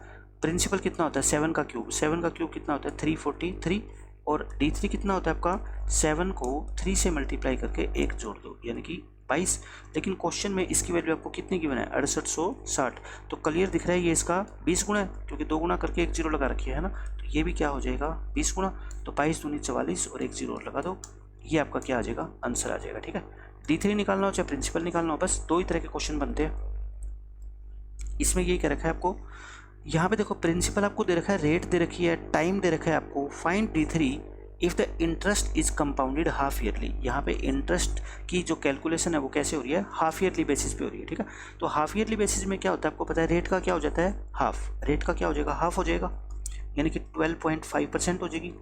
प्रिंसिपल कितना होता है 7 का क्यूब, 7 का क्यूब कितना होता है 343, और D3 कितना होता है आपका 7 को 3 से मल्टीप्लाई करके एक जोड़ दो यानी कि 22। लेकिन क्वेश्चन में इसकी वैल्यू आपको कितनी गिवन है 6860, तो क्लियर दिख रहा है ये इसका 20 गुना है, क्योंकि 2 गुना करके एक जीरो लगा रखी है ना, तो ये भी क्या हो जाएगा 20 गुना, तो 22 दूनी 44 और एक जीरो और लगा दो, ये आपका क्या आ जाएगा आंसर आ जाएगा। ठीक है, D3 निकालना हो चाहे प्रिंसिपल निकालना हो, बस 2 ही तरह के क्वेश्चन बनते हैं। इसमें यही कह रखा है आपको, यहाँ पे देखो प्रिंसिपल आपको दे रखा है, रेट दे रखी है, टाइम दे रखा है आपको, find D3 if the interest is compounded half yearly. यहाँ पे इंटरेस्ट की जो कैलकुलेशन है वो कैसे हो रही है हाफ ईयरली बेसिस पे हो रही है। ठीक है, तो हाफ ईयरली बेसिस में क्या होता है आपको पता है, रेट का क्या हो जाता है हाफ, रेट का क्या हो जाएगा हाफ हो जाएगा, यानी कि 12.5% हो जाएगी,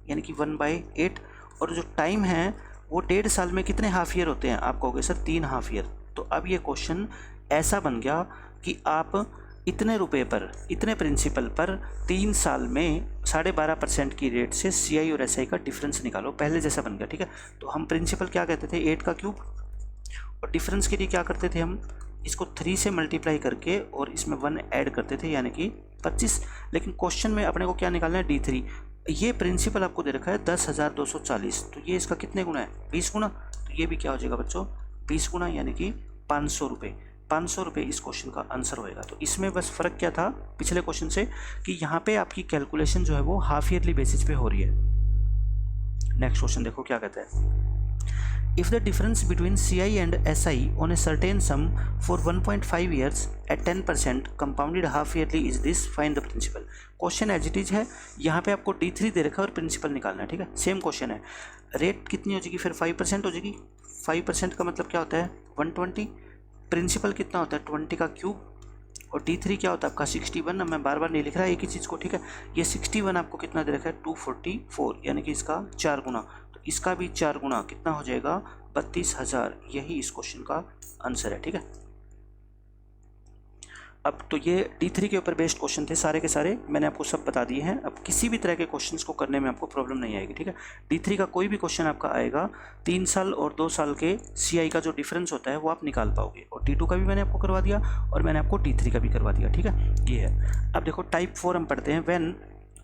यानी कि 1/8, और जो टाइम है वो 1.5 साल में कितने हाफ ईयर होते हैं, आप कहोगे सर 3 हाफ ईयर। तो अब ये क्वेश्चन ऐसा बन गया कि आप इतने रुपए पर, इतने प्रिंसिपल पर 3 साल में 12.5% की रेट से CI और SI का डिफरेंस निकालो। पहले जैसा बन गया, ठीक है। तो हम प्रिंसिपल क्या कहते थे, 8 का क्यूब, और डिफरेंस के लिए क्या करते थे, हम इसको 3 से मल्टीप्लाई करके और इसमें 1 ऐड करते थे, यानी कि 25। लेकिन क्वेश्चन में अपने को क्या निकालना है, D3। ये प्रिंसिपल आपको दे रखा है 10,240, तो ये इसका कितने गुना है, 20 गुना। तो ये भी क्या हो जाएगा बच्चों, 20 गुना, यानी कि 500 रुपये। 500 रुपये इस क्वेश्चन का आंसर होएगा। तो इसमें बस फ़र्क क्या था पिछले क्वेश्चन से, कि यहाँ पे आपकी कैलकुलेशन जो है वो हाफ ईयरली बेसिस पे हो रही है। नेक्स्ट क्वेश्चन देखो क्या कहता है, if the difference between CI and SI on a certain sum for 1.5 years at 10% compounded half yearly is this, find the principal. Question as it is है, यहाँ पे आपको D3 दे रखा है और प्रिंसिपल निकालना है, ठीक है। सेम क्वेश्चन है। रेट कितनी हो जाएगी फिर, 5% हो जाएगी। 5% का मतलब क्या होता है, 120। प्रिंसिपल कितना होता है, 20 का क्यूब, और D3 क्या होता है आपका 61। मैं बार बार नहीं लिख रहा एक ही चीज़ को, ठीक है। ये 61 आपको कितना दे रखा है, 244, यानी कि इसका 4 गुना। तो इसका भी 4 गुना कितना हो जाएगा, 32,000। यही इस क्वेश्चन का आंसर है, ठीक है। अब तो ये D3 के ऊपर बेस्ड क्वेश्चन थे सारे के सारे, मैंने आपको सब बता दिए हैं। अब किसी भी तरह के क्वेश्चंस को करने में आपको प्रॉब्लम नहीं आएगी, ठीक है। D3 का कोई भी क्वेश्चन आपका आएगा, 3 साल और 2 साल के CI का जो डिफरेंस होता है वो आप निकाल पाओगे। और D2 का भी मैंने आपको करवा दिया और मैंने आपको D3 का भी करवा दिया, ठीक है। ये है। अब देखो टाइप 4 हम पढ़ते हैं। व्हेन,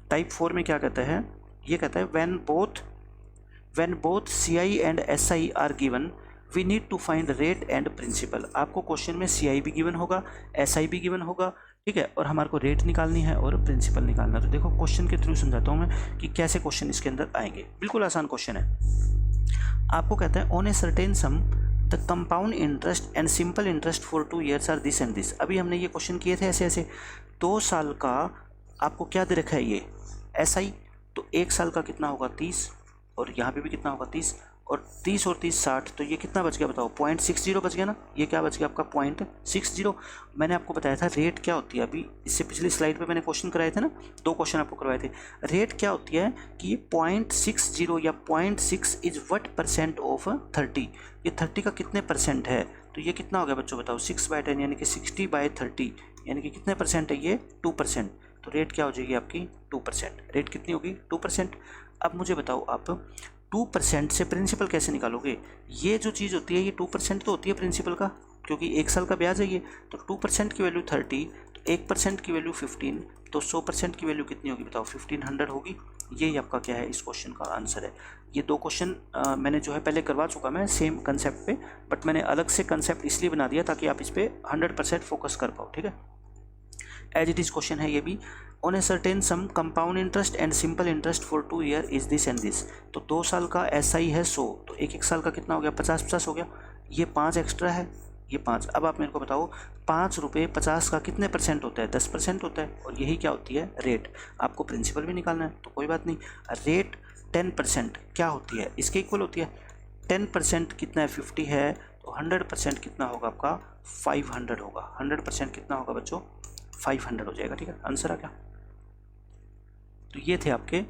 टाइप 4 में क्या कहता है, ये कहता है when both CI and SI are given we need to find rate and principal. आपको क्वेश्चन में CI भी गिवन होगा, SI भी गिवन होगा, ठीक है, और हमारे को रेट निकालनी है और प्रिंसिपल निकालना है। तो देखो क्वेश्चन के थ्रू समझाता हूँ मैं कि कैसे क्वेश्चन इसके अंदर आएंगे। बिल्कुल आसान क्वेश्चन है। आपको कहता है on a certain sum the compound interest and simple interest for 2 years are this and this. अभी हमने ये क्वेश्चन किए थे ऐसे ऐसे। 2 साल का आपको क्या दे रखा है, ये SI, तो 1 साल का कितना होगा 30, और यहाँ पे भी कितना होगा 30, और 30 और 30 60, तो ये कितना बच गया बताओ, 0.60 बच गया ना। ये क्या बच गया आपका 0.60। मैंने आपको बताया था रेट क्या होती है, अभी इससे पिछली स्लाइड पे मैंने क्वेश्चन कराए थे ना, 2 क्वेश्चन आपको करवाए थे। रेट क्या होती है कि ये 0.60 या 0.6 इज व्हाट परसेंट ऑफ 30। ये 30 का कितने परसेंट है, तो ये कितना हो गया बच्चों बताओ, 6/10, यानी कि 60/30, यानी कि कितने परसेंट है ये, 2%। तो रेट क्या हो जाएगी आपकी 2%। रेट कितनी होगी 2%। अब मुझे बताओ आप 2% से प्रिंसिपल कैसे निकालोगे। ये जो चीज़ होती है ये 2% तो होती है प्रिंसिपल का, क्योंकि 1 साल का ब्याज है ये। तो 2% की वैल्यू 30, तो 1% की वैल्यू 15, तो 100% की वैल्यू कितनी होगी बताओ, 1500 होगी। यही आपका क्या है इस क्वेश्चन का आंसर है। ये 2 क्वेश्चन मैंने जो है पहले करवा चुका मैं सेम कंसेप्ट पे, बट मैंने अलग से कंसेप्ट इसलिए बना दिया ताकि आप इस पर 100% फोकस कर पाओ, ठीक है। एज इट इज क्वेश्चन है ये भी। On a certain sum compound interest and simple interest for 2 year is this and this. तो 2 साल का SI है 100, तो 1 साल का कितना हो गया 50 हो गया। ये 5 एक्स्ट्रा है, ये 5। अब आप मेरे को बताओ 5 रुपये 50 का कितने परसेंट होता है, 10% होता है, और यही क्या होती है रेट। आपको प्रिंसिपल भी निकालना है तो कोई बात नहीं। रेट 10% क्या होती है, इसके इक्वल होती है। 10% कितना है 50 है, तो 100% कितना होगा आपका 500 होगा। 100% कितना होगा बच्चों 500 हो जाएगा, ठीक है। आंसर आ गया। तो ये थे आपके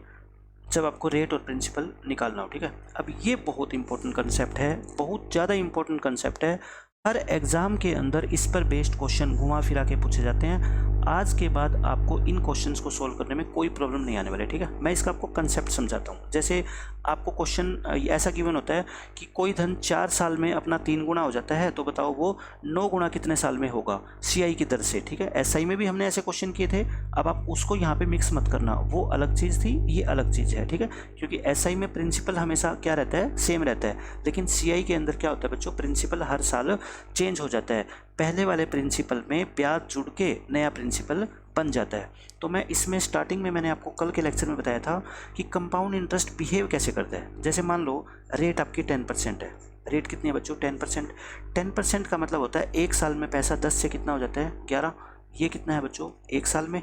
जब आपको रेट और प्रिंसिपल निकालना हो, ठीक है। अब ये बहुत इंपॉर्टेंट कंसेप्ट है, बहुत ज़्यादा इंपॉर्टेंट कंसेप्ट है। हर एग्ज़ाम के अंदर इस पर बेस्ड क्वेश्चन घुमा फिरा के पूछे जाते हैं। आज के बाद आपको इन क्वेश्चंस को सोल्व करने में कोई प्रॉब्लम नहीं आने वाले, ठीक है। मैं इसका आपको कंसेप्ट समझाता हूँ। जैसे आपको क्वेश्चन ऐसा गिवन होता है कि कोई धन 4 साल में अपना 3 गुना हो जाता है, तो बताओ वो 9 गुना कितने साल में होगा CI की दर से, ठीक है। SI में भी हमने ऐसे क्वेश्चन किए थे। अब आप उसको यहाँ पे मिक्स मत करना, वो अलग चीज़ थी, ये अलग चीज़ है, ठीक है। क्योंकि SI में प्रिंसिपल हमेशा क्या रहता है, सेम रहता है, लेकिन CI के अंदर क्या होता है बच्चों, प्रिंसिपल हर साल चेंज हो जाता है। पहले वाले प्रिंसिपल में ब्याज जुड़ के नया प्रिंसिपल बन जाता है। तो मैं इसमें स्टार्टिंग में मैंने आपको कल के लेक्चर में बताया था कि कंपाउंड इंटरेस्ट बिहेव कैसे करता है। जैसे मान लो रेट आपकी 10% है। रेट कितनी है बच्चों 10%। 10% का मतलब होता है 1 साल में पैसा 10 से कितना हो जाता है 11। ये कितना है बच्चों 1 साल में,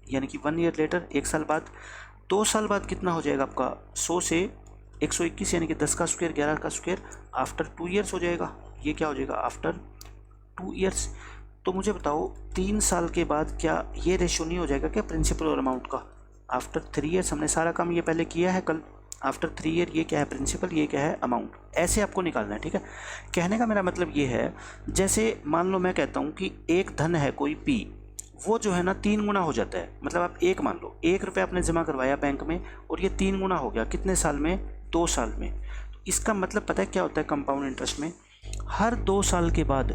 यानी कि 1 ईयर लेटर, 1 साल बाद। 2 साल बाद कितना हो जाएगा आपका 100 से 121, यानी कि 10 का स्क्वायर 11 का स्क्वायर। आफ्टर 2 ईयर्स हो जाएगा, ये क्या हो जाएगा आफ्टर 2 ईयर्स। तो मुझे बताओ 3 साल के बाद क्या ये रेशियो नहीं हो जाएगा क्या प्रिंसिपल और अमाउंट का। आफ्टर 3 ईयर्स हमने सारा काम ये पहले किया है कल। आफ्टर 3 ईयर ये क्या है प्रिंसिपल, ये क्या है अमाउंट। ऐसे आपको निकालना है, ठीक है। कहने का मेरा मतलब ये है, जैसे मान लो मैं कहता हूँ कि एक धन है कोई P, वो जो है ना 3 गुना हो जाता है। मतलब आप एक मान लो 1 रुपया आपने जमा करवाया बैंक में और ये 3 गुना हो गया कितने साल में? 2 साल में। तो इसका मतलब पता है क्या होता है कंपाउंड इंटरेस्ट में? हर 2 साल के बाद,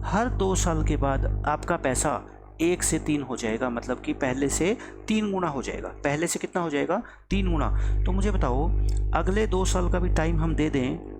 हर 2 साल के बाद आपका पैसा 1 से 3 हो जाएगा। मतलब कि पहले से 3 गुना हो जाएगा। पहले से कितना हो जाएगा? 3 गुना। तो मुझे बताओ अगले 2 साल का भी टाइम हम दे दें,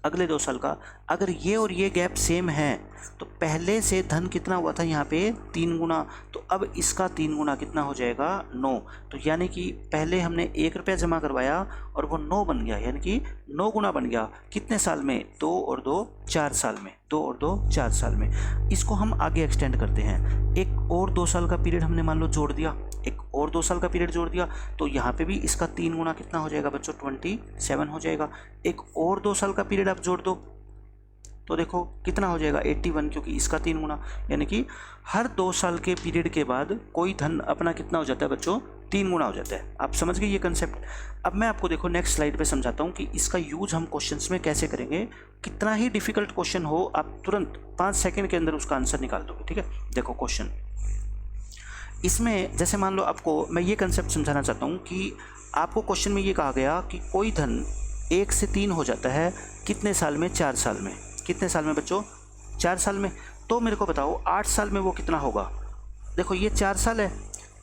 अगले 2 साल का, अगर ये और ये गैप सेम है तो पहले से धन कितना हुआ था यहाँ पे? 3 गुना। तो अब इसका 3 गुना कितना हो जाएगा? 9। तो यानी कि पहले हमने 1 रुपया जमा करवाया और वो 9 बन गया, यानी कि 9 गुना बन गया। कितने साल में? 2 और 2 4 साल में। 2 और 2 4 साल में। इसको हम आगे एक्सटेंड करते हैं। एक और 2 साल का पीरियड हमने मान लो जोड़ दिया, एक और 2 साल का पीरियड जोड़ दिया, तो यहाँ पे भी इसका 3 गुना कितना हो जाएगा बच्चों? 27 हो जाएगा। एक और 2 साल का पीरियड आप जोड़ दो तो देखो कितना हो जाएगा? 81, क्योंकि इसका 3 गुना। यानी कि हर 2 साल के पीरियड के बाद कोई धन अपना कितना हो जाता है बच्चों? 3 गुना हो जाता है। आप समझ गए ये कंसेप्ट? अब मैं आपको देखो नेक्स्ट स्लाइड पे समझाता हूँ कि इसका यूज हम क्वेश्चंस में कैसे करेंगे। कितना ही डिफिकल्ट क्वेश्चन हो, आप तुरंत 5 सेकंड के अंदर उसका आंसर निकाल दोगे। ठीक है, देखो क्वेश्चन इसमें जैसे मान लो आपको मैं ये कंसेप्ट समझाना चाहता हूँ कि आपको क्वेश्चन में ये कहा गया कि कोई धन 1 से 3 हो जाता है कितने साल में? 4 साल में। कितने साल में बच्चों? 4 साल में। तो मेरे को बताओ 8 साल में वो कितना होगा? देखो ये 4 साल है,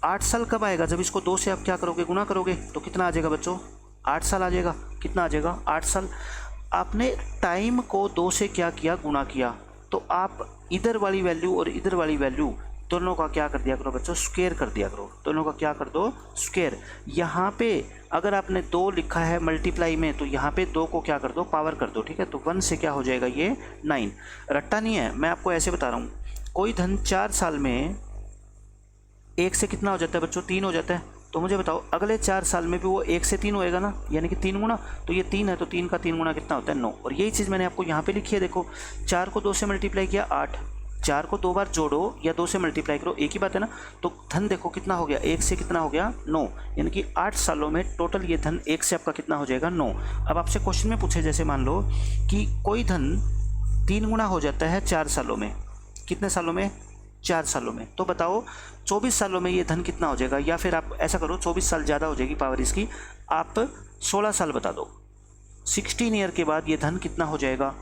8 साल कब आएगा? जब इसको 2 से आप क्या करोगे? गुना करोगे। तो कितना आ जाएगा बच्चों? 8 साल आ जाएगा। कितना आ जाएगा? 8 साल। आपने टाइम को 2 से क्या किया? गुना किया। तो आप इधर वाली वैल्यू और इधर वाली वैल्यू दोनों का क्या कर दिया करो बच्चों? स्क्वायर कर दिया करो। दोनों का क्या कर दो? स्क्वायर। यहाँ पे अगर आपने 2 लिखा है मल्टीप्लाई में, तो यहाँ पे 2 को क्या कर दो? पावर कर दो। ठीक है, तो 1 से क्या हो जाएगा? ये 9। रट्टा नहीं है, मैं आपको ऐसे बता रहा हूँ। कोई धन 4 साल में 1 से कितना हो जाता है बच्चों? 3 हो जाता है। तो मुझे बताओ अगले 4 साल में भी वो 1 से 3 होएगा ना, यानी कि 3 गुना। तो ये 3 है, तो 3 का 3 गुना कितना होता है? 9। और यही चीज़ मैंने आपको यहाँ पे लिखी है। देखो 4 को 2 से मल्टीप्लाई किया 8, 4 को 2 बार जोड़ो या 2 से मल्टीप्लाई करो, एक ही बात है ना। तो धन देखो कितना हो गया? 1 से कितना हो गया? 9। यानी कि 8 सालों में टोटल ये धन 1 से आपका कितना हो जाएगा? 9। अब आपसे क्वेश्चन में पूछे जैसे मान लो कि कोई धन 3 गुना हो जाता है 4 सालों में। कितने सालों में? 4 सालों में। तो बताओ 24 सालों में ये धन कितना हो जाएगा? या फिर आप ऐसा करो 24 साल ज़्यादा हो जाएगी पावर इसकी, आप 16 साल बता दो। 16 ईयर के बाद ये धन कितना हो जाएगा?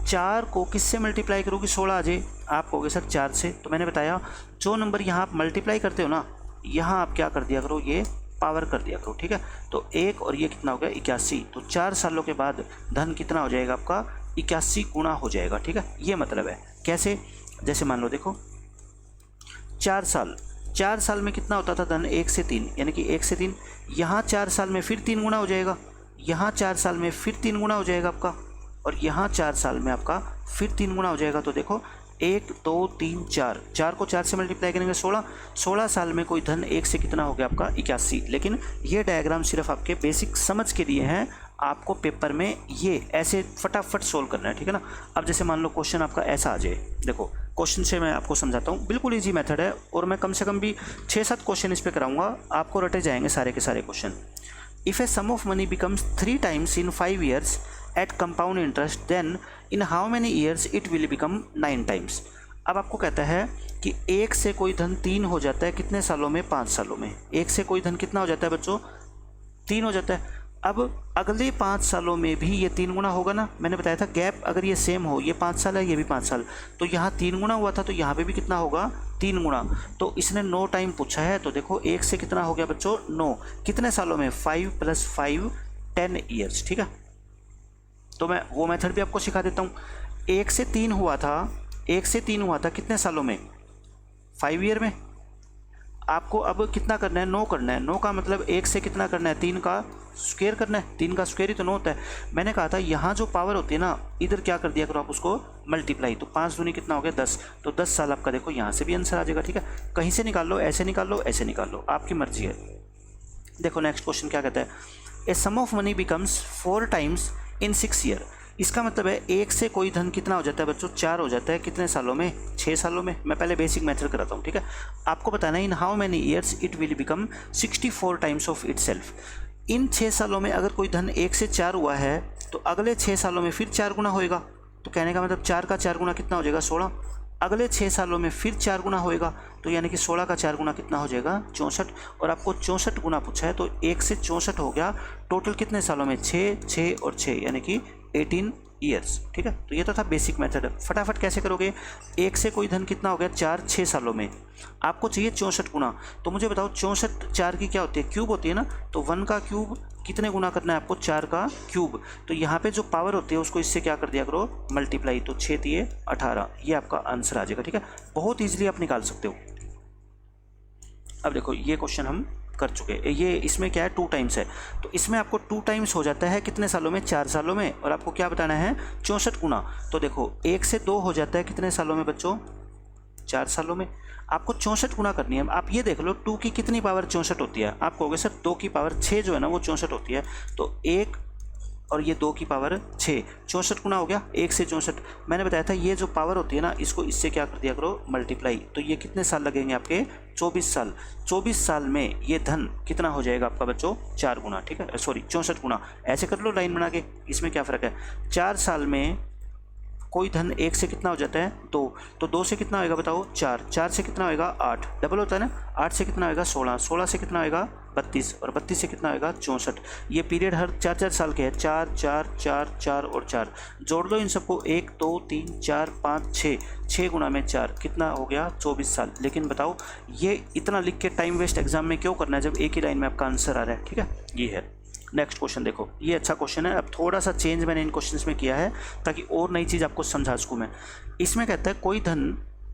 4 को किससे मल्टीप्लाई करोगे? 16 आ जाए। आप कहोगे सर 4 से। तो मैंने बताया जो नंबर यहाँ आप मल्टीप्लाई करते हो ना, यहाँ आप क्या कर दिया करो? ये पावर कर दिया करो। ठीक है, तो 1 और ये कितना हो गया? 81। तो 4 सालों के बाद धन कितना हो जाएगा आपका? 81 गुना हो जाएगा। ठीक है, ये मतलब है। कैसे? जैसे मान लो देखो 4 साल में कितना होता था धन? 1 से 3, यानी कि 1 से 3। यहाँ 4 साल में फिर 3 गुना हो जाएगा, यहाँ 4 साल में फिर 3 गुना हो जाएगा आपका, और यहाँ 4 साल में आपका फिर 3 गुना हो जाएगा। तो देखो 1 2 3 4, 4 को 4 से मल्टीप्लाई करेंगे 16। 16 साल में कोई धन 1 से कितना हो गया आपका? 81। लेकिन ये डायग्राम सिर्फ आपके बेसिक समझ के लिए हैं, आपको पेपर में ये ऐसे फटाफट सोल्व करना है। ठीक है ना। अब जैसे मान लो क्वेश्चन आपका ऐसा आ जाए, देखो क्वेश्चन से मैं आपको समझाता हूँ। बिल्कुल ईजी मेथड है और मैं कम से कम भी 6-7 क्वेश्चन इस पर कराऊंगा, आपको रटे जाएंगे सारे के सारे question. If a sum of money becomes 3 times in 5 years at compound interest, then in how many years it will become 9 times। अब आपको कहता है कि 1 से कोई धन 3 हो जाता है कितने सालों में? 5 सालों में। 1 से कोई धन कितना हो जाता है बच्चों? 3 हो जाता है। अब अगले 5 सालों में भी ये 3 गुना होगा ना। मैंने बताया था गैप अगर ये सेम हो, ये 5 साल है ये भी 5 साल, तो यहाँ 3 गुना हुआ था, तो यहाँ पे भी कितना होगा? 3 गुना। तो इसने 9 टाइम पूछा है, तो देखो 1 से कितना हो गया बच्चों? 9। कितने सालों में? 5 + 5 10 ईयर्स। ठीक है, तो मैं वो मेथड भी आपको सिखा देता हूँ। 1 से 3 हुआ था, 1 से 3 हुआ था कितने सालों में? 5 ईयर में। आपको अब कितना करना है? 9 करना है। 9 का मतलब 1 से कितना करना है? 3 का स्क्वायर करना है। 3 का स्क्वायर ही तो 9 होता है। मैंने कहा था यहाँ जो पावर होती है ना, इधर क्या कर दिया करो आप उसको मल्टीप्लाई। तो 5 दूनी कितना हो गया? 10। तो 10 साल आपका देखो यहाँ से भी आंसर आ जाएगा। ठीक है, कहीं से निकाल लो, ऐसे निकाल लो, ऐसे निकाल लो, आपकी मर्जी है। देखो नेक्स्ट क्वेश्चन क्या कहता है? A sum of money becomes 4 times in 6 year। इसका मतलब है 1 से कोई धन कितना हो जाता है बच्चों? 4 हो जाता है। कितने सालों में? 6 सालों में। मैं पहले बेसिक मेथड कराता हूँ। ठीक है, आपको बताना है in how many years it will become 64 times of itself. इन 6 सालों में अगर कोई धन 1 से 4 हुआ है, तो अगले 6 सालों में फिर 4 गुना होएगा। तो कहने का मतलब 4 का 4 गुना कितना हो जाएगा? 16। अगले 6 सालों में फिर 4 गुना होएगा, तो यानी कि 16 का 4 गुना कितना हो जाएगा 64, और आपको 64 गुना पूछा है, तो 1 से 64 हो गया। टोटल कितने सालों में 6, 6 और 6 यानी कि 18 ईयर्स। ठीक है, तो ये तो था बेसिक मेथड। फटाफट कैसे करोगे, 1 से कोई धन कितना हो गया 4, 6 सालों में, आपको चाहिए 64 गुना। तो मुझे बताओ 64 4 की क्या होती है, क्यूब होती है ना, तो 1 का क्यूब कितने गुना करना है आपको 4 का क्यूब, तो यहाँ पे जो पावर होती है उसको इससे क्या कर दिया करो मल्टीप्लाई, तो 6 दिए 18, ये आपका आंसर आ जाएगा। ठीक है, बहुत ईजिली आप निकाल सकते हो। अब देखो ये क्वेश्चन हम कर चुके हैं, ये इसमें क्या है 2 टाइम्स है, तो इसमें आपको 2 टाइम्स हो जाता है कितने सालों में 4 सालों में, और आपको क्या बताना है 64 गुना। तो देखो 1 से 2 हो जाता है कितने सालों में बच्चों 4 सालों में, आपको 64 गुना करनी है। आप ये देख लो 2 की कितनी पावर 64 होती है, आप कहोगे सर 2 की पावर 6 जो है ना वो 64 होती है, तो 1 और ये 2 की पावर 6, 64 गुना हो गया 1 से 64। मैंने बताया था ये जो पावर होती है ना इसको इससे क्या कर दिया करो मल्टीप्लाई, तो ये कितने साल लगेंगे आपके 24 साल। 24 साल में ये धन कितना हो जाएगा आपका बच्चों 4 गुना। ठीक है, सॉरी 64 गुना, ऐसे कर लो लाइन बना के, इसमें क्या फ़र्क है। 4 साल में कोई धन 1 से कितना हो जाता है 2, तो 2 से कितना होएगा बताओ 4, 4 से कितना होएगा 8, डबल होता है ना, 8 से कितना होएगा 16, 16 से कितना होएगा 32, और 32 से कितना होएगा 64। ये पीरियड हर 4-4 साल के हैं, 4 4 4 4 और 4, जोड़ दो इन सबको 1 2 3 4 5 6, 6 गुना में 4 कितना हो गया 24 साल। लेकिन बताओ ये इतना लिख के टाइम वेस्ट एग्जाम में क्यों करना है जब एक ही लाइन में आपका आंसर आ रहा है। ठीक है, ये है। नेक्स्ट क्वेश्चन देखो, ये अच्छा क्वेश्चन है। अब थोड़ा सा चेंज मैंने इन क्वेश्चंस में किया है ताकि और नई चीज़ आपको समझा सकूँ मैं। इसमें कहता है कोई धन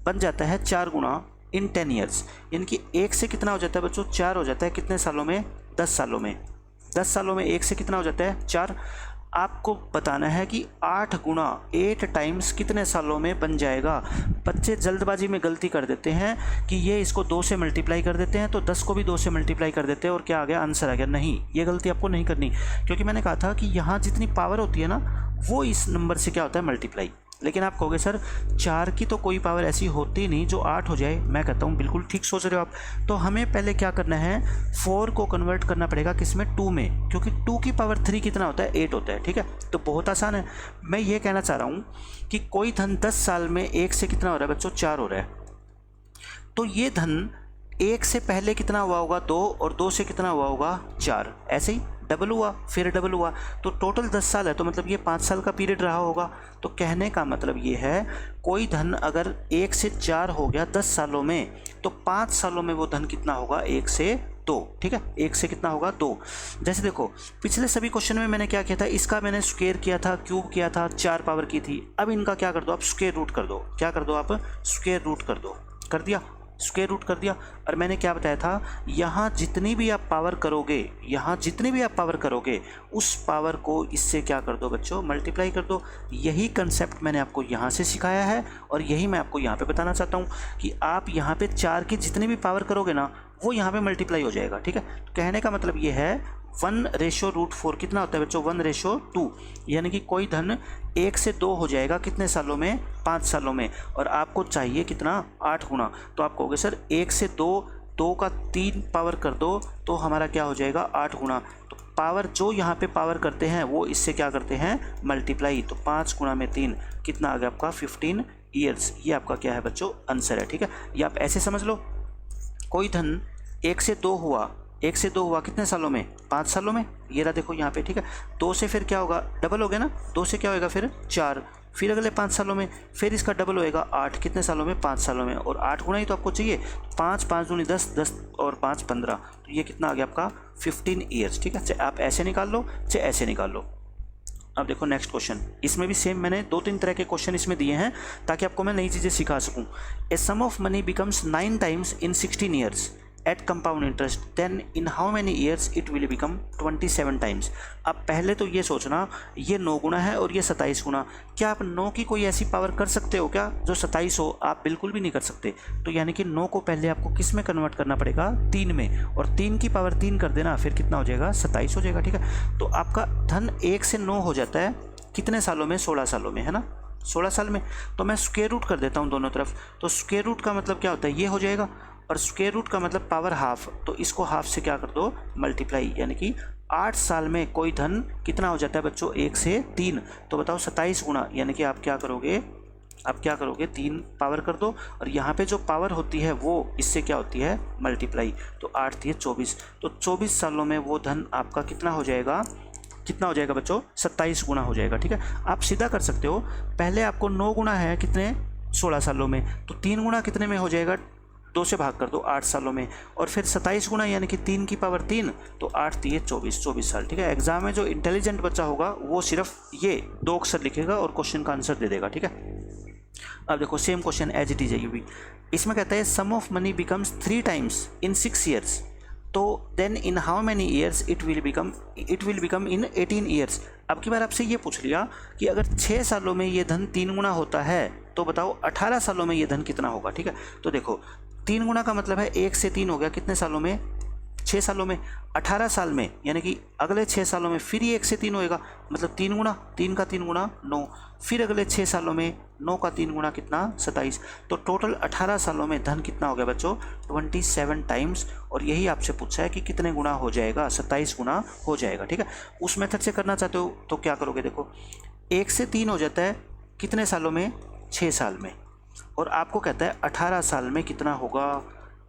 बन जाता है 4 गुना इन 10 ईयर्स, यानी कि 1 से कितना हो जाता है बच्चों 4 हो जाता है कितने सालों में 10 सालों में। 10 सालों में 1 से कितना हो जाता है 4। आपको बताना है कि 8 गुना 8 टाइम्स कितने सालों में बन जाएगा। बच्चे जल्दबाजी में गलती कर देते हैं कि ये इसको 2 से मल्टीप्लाई कर देते हैं तो 10 को भी 2 से मल्टीप्लाई कर देते हैं और क्या आ गया आंसर आ गया। नहीं, ये गलती आपको नहीं करनी, क्योंकि मैंने कहा था कि यहाँ जितनी पावर होती है ना वो इस नंबर से क्या होता है मल्टीप्लाई। लेकिन आप कहोगे सर 4 की तो कोई पावर ऐसी होती नहीं जो 8 हो जाए। मैं कहता हूँ बिल्कुल ठीक सोच रहे हो आप। तो हमें पहले क्या करना है 4 को कन्वर्ट करना पड़ेगा किसमें 2 में, क्योंकि 2 की पावर 3 कितना होता है 8 होता है। ठीक है, तो बहुत आसान है। मैं ये कहना चाह रहा हूँ कि कोई धन 10 साल में 1 से कितना हो रहा है बच्चों 4 हो रहा है, तो ये धन 1 से पहले कितना हुआ होगा 2 और 2 से कितना हुआ होगा 4, ऐसे ही डबल हुआ फिर डबल हुआ, तो टोटल 10 साल है, तो मतलब ये 5 साल का पीरियड रहा होगा। तो कहने का मतलब ये है कोई धन अगर 1 से 4 हो गया 10 सालों में, तो 5 सालों में वो धन कितना होगा 1 से 2। ठीक है, 1 से कितना होगा 2। जैसे देखो पिछले सभी क्वेश्चन में मैंने क्या किया था, इसका मैंने स्क्वायर किया था, क्यूब किया था, 4 पावर की थी। अब इनका क्या कर दो आप स्क्वायर रूट कर दो। क्या कर दो आप स्क्वायर रूट कर दो, कर दिया स्क्वायर रूट कर दिया। और मैंने क्या बताया था यहाँ जितनी भी आप पावर करोगे, यहाँ जितनी भी आप पावर करोगे उस पावर को इससे क्या कर दो बच्चों मल्टीप्लाई कर दो। यही कंसेप्ट मैंने आपको यहाँ से सिखाया है और यही मैं आपको यहाँ पे बताना चाहता हूँ कि आप यहाँ पे 4 की जितनी भी पावर करोगे ना वो यहाँ पे मल्टीप्लाई हो जाएगा। ठीक है, तो कहने का मतलब ये है 1:4 कितना होता है बच्चों 1:2, यानी कि कोई धन 1 से 2 हो जाएगा कितने सालों में 5 सालों में, और आपको चाहिए कितना 8 गुना। तो आप कहोगे सर 1 से 2 का 3 पावर कर दो तो हमारा क्या हो जाएगा 8 गुना। तो पावर जो यहाँ पे पावर करते हैं वो इससे क्या करते हैं मल्टीप्लाई, तो 5 गुना में 3 कितना आ गया आपका 15 ईयर्स। ये आपका क्या है बच्चों आंसर है। ठीक है, ये आप ऐसे समझ लो कोई धन 1 से 2 हुआ, 1 से 2 हुआ कितने सालों में 5 सालों में। ये रहा देखो यहाँ पे। ठीक है, 2 से फिर क्या होगा डबल हो गया ना, 2 से क्या होएगा फिर 4, फिर अगले 5 सालों में फिर इसका डबल होएगा 8 कितने सालों में 5 सालों में, और 8 गुना ही तो आपको चाहिए। 5 5 दूनी 10, 10 और 5 15, तो ये कितना आ गया आपका 15 ईयर्स। ठीक है, चाहे आप ऐसे निकाल लो चाहे ऐसे निकाल लो। अब देखो नेक्स्ट क्वेश्चन, इसमें भी सेम मैंने 2-3 तरह के क्वेश्चन इसमें दिए हैं ताकि आपको मैं नई चीज़ें सिखा सकूं। A sum of money becomes 9 times in 16 years at compound interest, then in how many years it will become 27 times. अब पहले तो ये सोचना ये 9 गुना है और ये 27 गुना, क्या आप 9 की कोई ऐसी पावर कर सकते हो क्या जो 27 हो? आप बिल्कुल भी नहीं कर सकते। तो यानी कि 9 को पहले आपको किस में कन्वर्ट करना पड़ेगा 3 में, और 3 की पावर 3 कर देना फिर कितना हो जाएगा 27 हो जाएगा। ठीक है, तो आपका धन 1 से 9 हो जाता है कितने सालों में 16 सालों में, है ना 16 साल में। तो मैं स्क्वायर रूट कर देता हूँ दोनों तरफ, तो स्क्वायर रूट का मतलब क्या होता है ये हो जाएगा, और स्क्वायर रूट का मतलब पावर हाफ, तो इसको हाफ से क्या कर दो मल्टीप्लाई, यानी कि 8 साल में कोई धन कितना हो जाता है बच्चों 1 से 3। तो बताओ 27 गुना, यानी कि आप क्या करोगे आप क्या करोगे, 3 पावर कर दो और यहाँ पे जो पावर होती है वो इससे क्या होती है, मल्टीप्लाई। तो 8 दिए 24, तो 24 सालों में वो धन आपका कितना हो जाएगा, कितना हो जाएगा बच्चों, 27 गुना हो जाएगा। ठीक है, आप सीधा कर सकते हो, पहले आपको 9 गुना है कितने, 16 सालों में, तो 3 गुना कितने में हो जाएगा, 2 से भाग कर दो 8 सालों में, और फिर 27 गुना यानी कि 3 की पावर 3, तो 8 दिए 24, 24 साल। ठीक है, एग्जाम में जो इंटेलिजेंट बच्चा होगा वो सिर्फ ये 2 अक्षर लिखेगा और क्वेश्चन का आंसर दे देगा। ठीक है, अब देखो same question as it is है ये भी। इसमें कहता है sum of money becomes 3 times in 6 years, तो then in how many years it will become in 18 years. अब की बार आपसे ये पूछ लिया कि अगर 6 सालों में ये धन 3 गुना होता है तो बताओ 18 सालों में ये धन कितना होगा। ठीक है, तो देखो 3 गुना का मतलब है 1 से 3 हो गया, कितने सालों में, 6 सालों में। 18 साल में यानी कि अगले 6 सालों में फिर ये 1 से 3 होएगा, मतलब 3 गुना, 3 का 3 गुना 9, फिर अगले 6 सालों में 9 का 3 गुना कितना, 27। तो टोटल 18 सालों में धन कितना हो गया बच्चों, 27 टाइम्स। और यही आपसे पूछा है कि कितने गुना हो जाएगा, 27 गुना हो जाएगा। ठीक है, उस मेथड से करना चाहते हो तो क्या करोगे, देखो 1 से 3 हो जाता है कितने सालों में, 6 साल में, और आपको कहता है 18 साल में कितना होगा।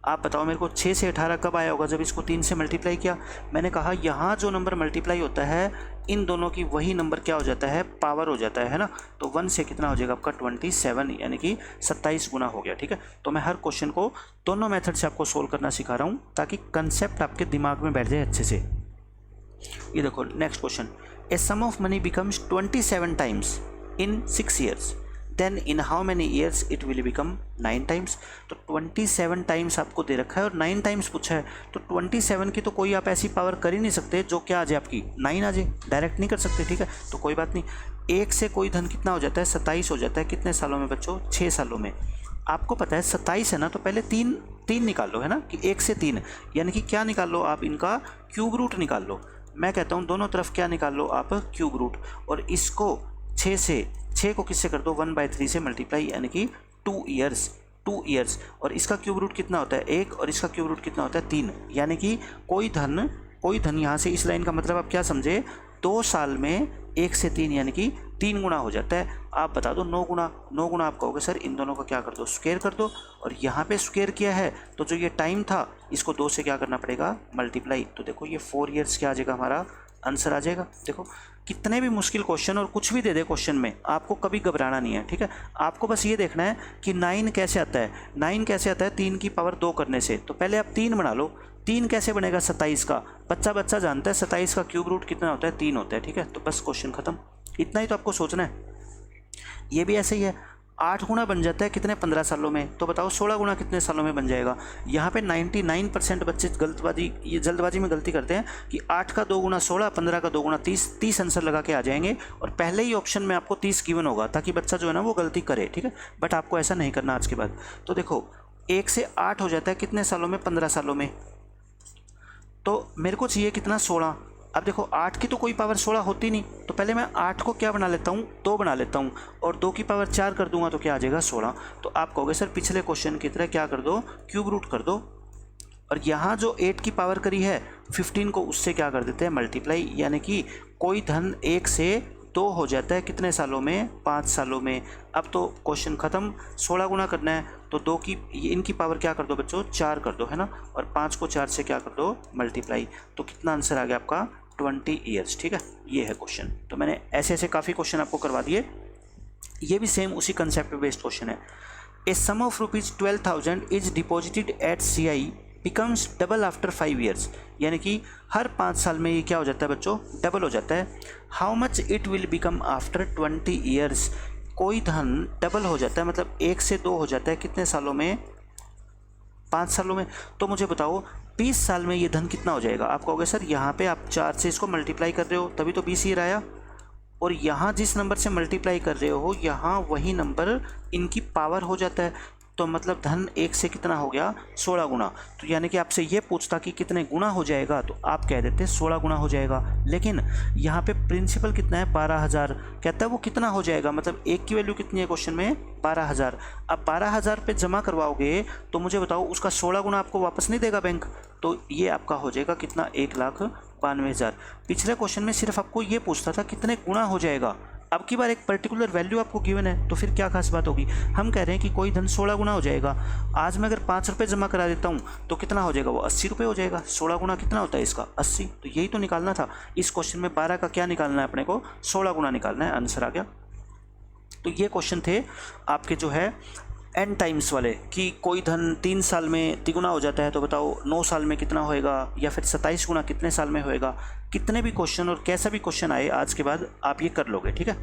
आप बताओ मेरे को 6 से 18 कब आया होगा, जब इसको 3 से मल्टीप्लाई किया। मैंने कहा यहाँ जो नंबर मल्टीप्लाई होता है इन दोनों की वही नंबर क्या हो जाता है, पावर हो जाता है ना। तो 1 से कितना हो जाएगा आपका 27 यानी कि 27 गुना हो गया। ठीक है, तो मैं हर क्वेश्चन को दोनों मेथड से आपको सोल्व करना सिखा रहा हूँ ताकि कंसेप्ट आपके दिमाग में बैठ जाए अच्छे से। ये देखो next question, a sum of money becomes 27 times in 6 years, then in how many years it will become 9 times. तो 27 टाइम्स आपको दे रखा है और 9 टाइम्स पूछा है, तो 27 की तो कोई आप ऐसी पावर कर ही नहीं सकते जो क्या आ जाए आपकी 9 आ जाए, डायरेक्ट नहीं कर सकते। ठीक है, तो कोई बात नहीं, 1 से कोई धन कितना हो जाता है, 27 हो जाता है, कितने सालों में बच्चों, 6 सालों में। आपको पता है 27 है ना, तो पहले 3 निकाल लो, है ना, कि 1 से 3 यानी कि क्या निकाल लो आप, इनका क्यूब रूट निकाल लो। मैं कहता हूँ दोनों तरफ क्या निकाल लो आप, क्यूब रूट, और इसको 6 को किससे कर दो, 1/3 से मल्टीप्लाई यानी कि 2 ईयर्स, और इसका क्यूब रूट कितना होता है 1, और इसका क्यूब रूट कितना होता है 3, यानी कि कोई धन यहाँ से इस लाइन का मतलब आप क्या समझे, 2 साल में 1 से 3 यानी कि 3 गुना हो जाता है। आप बता दो 9 गुना आप कहोगे सर इन दोनों का क्या कर दो, स्क्वायर कर दो, और यहाँ पे स्क्वायर किया है तो जो ये टाइम था इसको 2 से क्या करना पड़ेगा, मल्टीप्लाई। तो देखो ये 4 ईयर्स क्या आ जाएगा, हमारा आंसर आ जाएगा। देखो कितने भी मुश्किल क्वेश्चन और कुछ भी दे दे क्वेश्चन में, आपको कभी घबराना नहीं है। ठीक है, आपको बस ये देखना है कि 9 कैसे आता है। 9 कैसे आता है, 3 की पावर 2 करने से। तो पहले आप 3 बना लो, 3 कैसे बनेगा 27 का, बच्चा जानता है 27 का क्यूब रूट कितना होता है, 3 होता है। ठीक है, तो बस क्वेश्चन खत्म, इतना ही तो आपको सोचना है। ये भी ऐसे ही है, 8 गुना बन जाता है कितने, 15 सालों में। तो बताओ 16 गुना कितने सालों में बन जाएगा। यहाँ पे 99% बच्चे जल्दबाजी में गलती करते हैं कि 8 का 2 गुना 16, 15 का 2 गुना 30 आंसर लगा के आ जाएंगे, और पहले ही ऑप्शन में आपको 30 गिवन होगा ताकि बच्चा जो है ना वो गलती करे। ठीक है, बट आपको ऐसा नहीं करना आज के बाद। तो देखो 1 से 8 हो जाता है कितने सालों में, 15 सालों में। तो मेरे को चाहिए कितना, 16। अब देखो 8 की तो कोई पावर 16 होती नहीं, तो पहले मैं 8 को क्या बना लेता हूँ, 2 बना लेता हूँ, और 2 की पावर 4 कर दूंगा तो क्या आ जाएगा, 16। तो आप कहोगे सर पिछले क्वेश्चन की तरह क्या कर दो, क्यूब रूट कर दो, और यहाँ जो 8 की पावर करी है 15 को उससे क्या कर देते हैं, मल्टीप्लाई, यानी कि कोई धन 1 से 2 हो जाता है कितने सालों में, 5 सालों में। अब तो क्वेश्चन ख़त्म, 16 गुना करना है तो 2 की इनकी पावर क्या कर दो बच्चों, 4 कर दो, है ना, और 5 को 4 से क्या कर दो, मल्टीप्लाई। तो कितना आंसर आ गया आपका, 20 ईयर्स। ठीक है, ये है क्वेश्चन। तो मैंने ऐसे काफ़ी क्वेश्चन आपको करवा दिए, ये भी सेम उसी कंसेप्ट पे बेस्ड क्वेश्चन है। A sum of ₹12,000 is deposited at CI becomes double after 5 years, यानी कि हर 5 साल में ये क्या हो जाता है बच्चों, डबल हो जाता है। How much it will become after 20 years, कोई धन डबल हो जाता है मतलब 1 से 2 हो जाता है कितने सालों में, 5 सालों में। तो मुझे बताओ 20 साल में ये धन कितना हो जाएगा। आप कहोगे सर यहाँ पे आप 4 से इसको मल्टीप्लाई कर रहे हो तभी तो 20 ईयर आया, और यहाँ जिस नंबर से मल्टीप्लाई कर रहे हो यहाँ वही नंबर इनकी पावर हो जाता है। तो मतलब धन 1 से कितना हो गया, 16 गुना। तो यानी कि आपसे ये पूछता कि कितने गुना हो जाएगा, तो आप कह देते 16 गुना हो जाएगा। लेकिन यहाँ पे प्रिंसिपल कितना है, 12,000, कहता है वो कितना हो जाएगा, मतलब 1 की वैल्यू कितनी है क्वेश्चन में, 12,000। अब 12,000 पे जमा करवाओगे तो मुझे बताओ उसका 16 गुना आपको वापस नहीं देगा बैंक, तो ये आपका हो जाएगा कितना, 1,92,000। पिछले क्वेश्चन में सिर्फ आपको ये पूछता था कितने गुना हो जाएगा, अब की बार एक पर्टिकुलर वैल्यू आपको गिवन है, तो फिर क्या खास बात होगी। हम कह रहे हैं कि कोई धन 16 गुना हो जाएगा। आज मैं अगर 5 रुपये जमा करा देता हूँ तो कितना हो जाएगा, वो 80 रुपये हो जाएगा। 16 गुना कितना होता है इसका, 80। तो यही तो निकालना था इस क्वेश्चन में। 12 का क्या निकालना है अपने को, 16 गुना निकालना है। आंसर आ गया। तो ये क्वेश्चन थे आपके जो है एन टाइम्स वाले, कि कोई धन 3 साल में तिगुना हो जाता है तो बताओ 9 साल में कितना होएगा, या फिर 27 गुना कितने साल में होएगा। कितने भी क्वेश्चन और कैसा भी क्वेश्चन आए आज के बाद आप ये कर लोगे, ठीक है।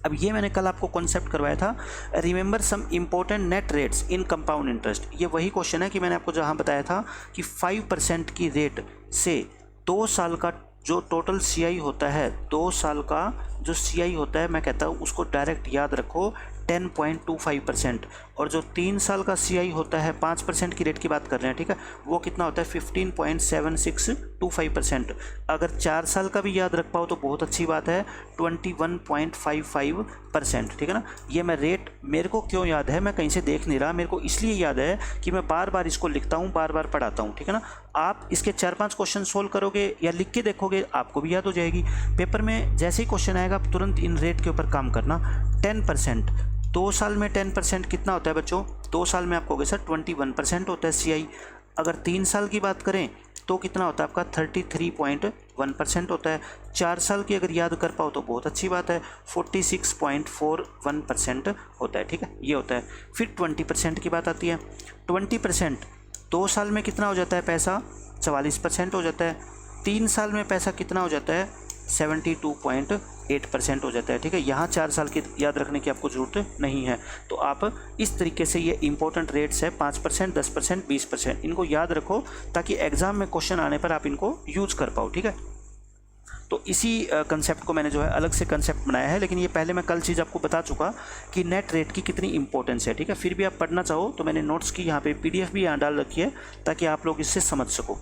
अब ये मैंने कल आपको कॉन्सेप्ट करवाया था, remember some important net rates in compound interest. ये वही क्वेश्चन है कि मैंने आपको जहाँ बताया था कि 5% की रेट से 2 साल का जो टोटल CI होता है, 2 साल का जो CI होता है, मैं कहता हूँ उसको डायरेक्ट याद रखो 10.25%। और जो 3 साल का CI होता है, 5% की रेट की बात कर रहे हैं, ठीक है, वो कितना होता है 15.7625%। अगर 4 साल का भी याद रख पाओ तो बहुत अच्छी बात है, 21.55%, ठीक है ना। ये मैं रेट मेरे को क्यों याद है, मैं कहीं से देख नहीं रहा, मेरे को इसलिए याद है कि मैं बार बार इसको लिखता हूँ, बार बार पढ़ाता हूँ, ठीक है ना। आप इसके 4-5 क्वेश्चन सोल्व करोगे या लिख के देखोगे, आपको भी याद हो जाएगी। पेपर में जैसे ही क्वेश्चन आएगा आप तुरंत इन रेट के ऊपर काम करना। 10%, 2 साल में 10% कितना होता है बच्चों, 2 साल में आपको होगा सर 21% होता है CI। अगर 3 साल की बात करें तो कितना होता है आपका 33.1% होता है। 4 साल की अगर याद कर पाओ तो बहुत अच्छी बात है, 46.41% होता है, ठीक है, ये होता है। फिर 20% की बात आती है। 20% 2 साल में कितना हो जाता है पैसा, 44% हो जाता है। 3 साल में पैसा कितना हो जाता है, 72.8% हो जाता है, ठीक है। यहाँ 4 साल की याद रखने की आपको ज़रूरत नहीं है। तो आप इस तरीके से, ये इंपॉर्टेंट रेट्स है 5%, 10%, 20%, इनको याद रखो ताकि एग्ज़ाम में क्वेश्चन आने पर आप इनको यूज़ कर पाओ, ठीक है। तो इसी कंसेप्ट को मैंने जो है अलग से कंसेप्ट बनाया है, लेकिन ये पहले मैं कल चीज़ आपको बता चुका कि नेट रेट की कितनी इंपॉर्टेंस है, ठीक है। फिर भी आप पढ़ना चाहो तो मैंने नोट्स की यहाँ पे PDF भी यहाँ डाल रखी है ताकि आप लोग इससे समझ सको।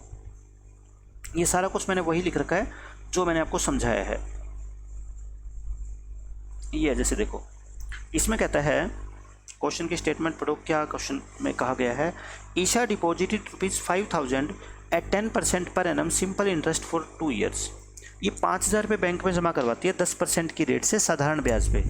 ये सारा कुछ मैंने वही लिख रखा है जो मैंने आपको समझाया है। ये जैसे देखो, इसमें कहता है, क्वेश्चन की स्टेटमेंट पढ़ो, क्या क्वेश्चन में कहा गया है। Isha deposited ₹5,000 at 10% per annum simple interest for 2 years. ये 5,000 रुपये बैंक में जमा करवाती है 10% की रेट से साधारण ब्याज पे।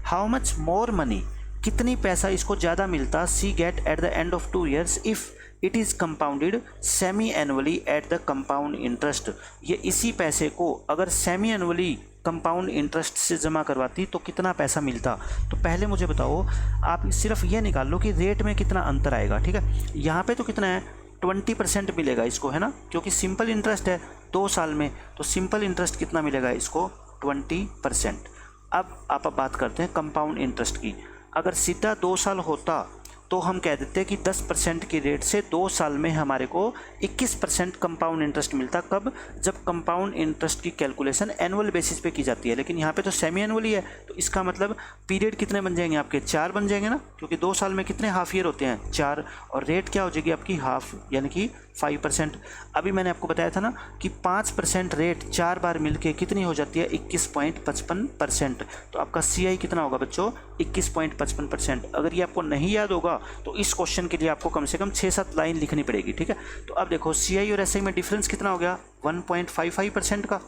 हाउ मच मोर मनी, कितनी पैसा इसको ज़्यादा मिलता सी get at the end of 2 years if it is compounded semi annually at the compound interest. ये इसी पैसे को अगर सेमी एनुअली कंपाउंड इंटरेस्ट से जमा करवाती तो कितना पैसा मिलता। तो पहले मुझे बताओ, आप सिर्फ ये निकाल लो कि रेट में कितना अंतर आएगा, ठीक है। यहाँ पे तो कितना है 20% मिलेगा इसको, है ना, क्योंकि सिंपल इंटरेस्ट है 2 साल में, तो सिंपल इंटरेस्ट कितना मिलेगा इसको 20%। अब आप बात करते हैं कंपाउंड इंटरेस्ट की। अगर सीधा 2 साल होता तो हम कह देते हैं कि 10% की रेट से 2 साल में हमारे को 21% कंपाउंड इंटरेस्ट मिलता। कब, जब कंपाउंड इंटरेस्ट की कैलकुलेशन एनुअल बेसिस पे की जाती है। लेकिन यहाँ पे तो सेमी एनुअली है, तो इसका मतलब पीरियड कितने बन जाएंगे आपके, 4 बन जाएंगे ना, क्योंकि 2 साल में कितने हाफ ईयर होते हैं, 4। और रेट क्या हो जाएगी आपकी हाफ, यानी कि 5%। अभी मैंने आपको बताया था ना कि 5% रेट 4 बार मिलके कितनी हो जाती है 21.55%। तो आपका CI कितना होगा बच्चों 21.55%। अगर ये आपको नहीं याद होगा तो इस क्वेश्चन के लिए आपको कम से कम 6-7 लाइन लिखनी पड़ेगी, ठीक है। तो अब देखो CI और SI में डिफरेंस कितना हो गया 1.55% का।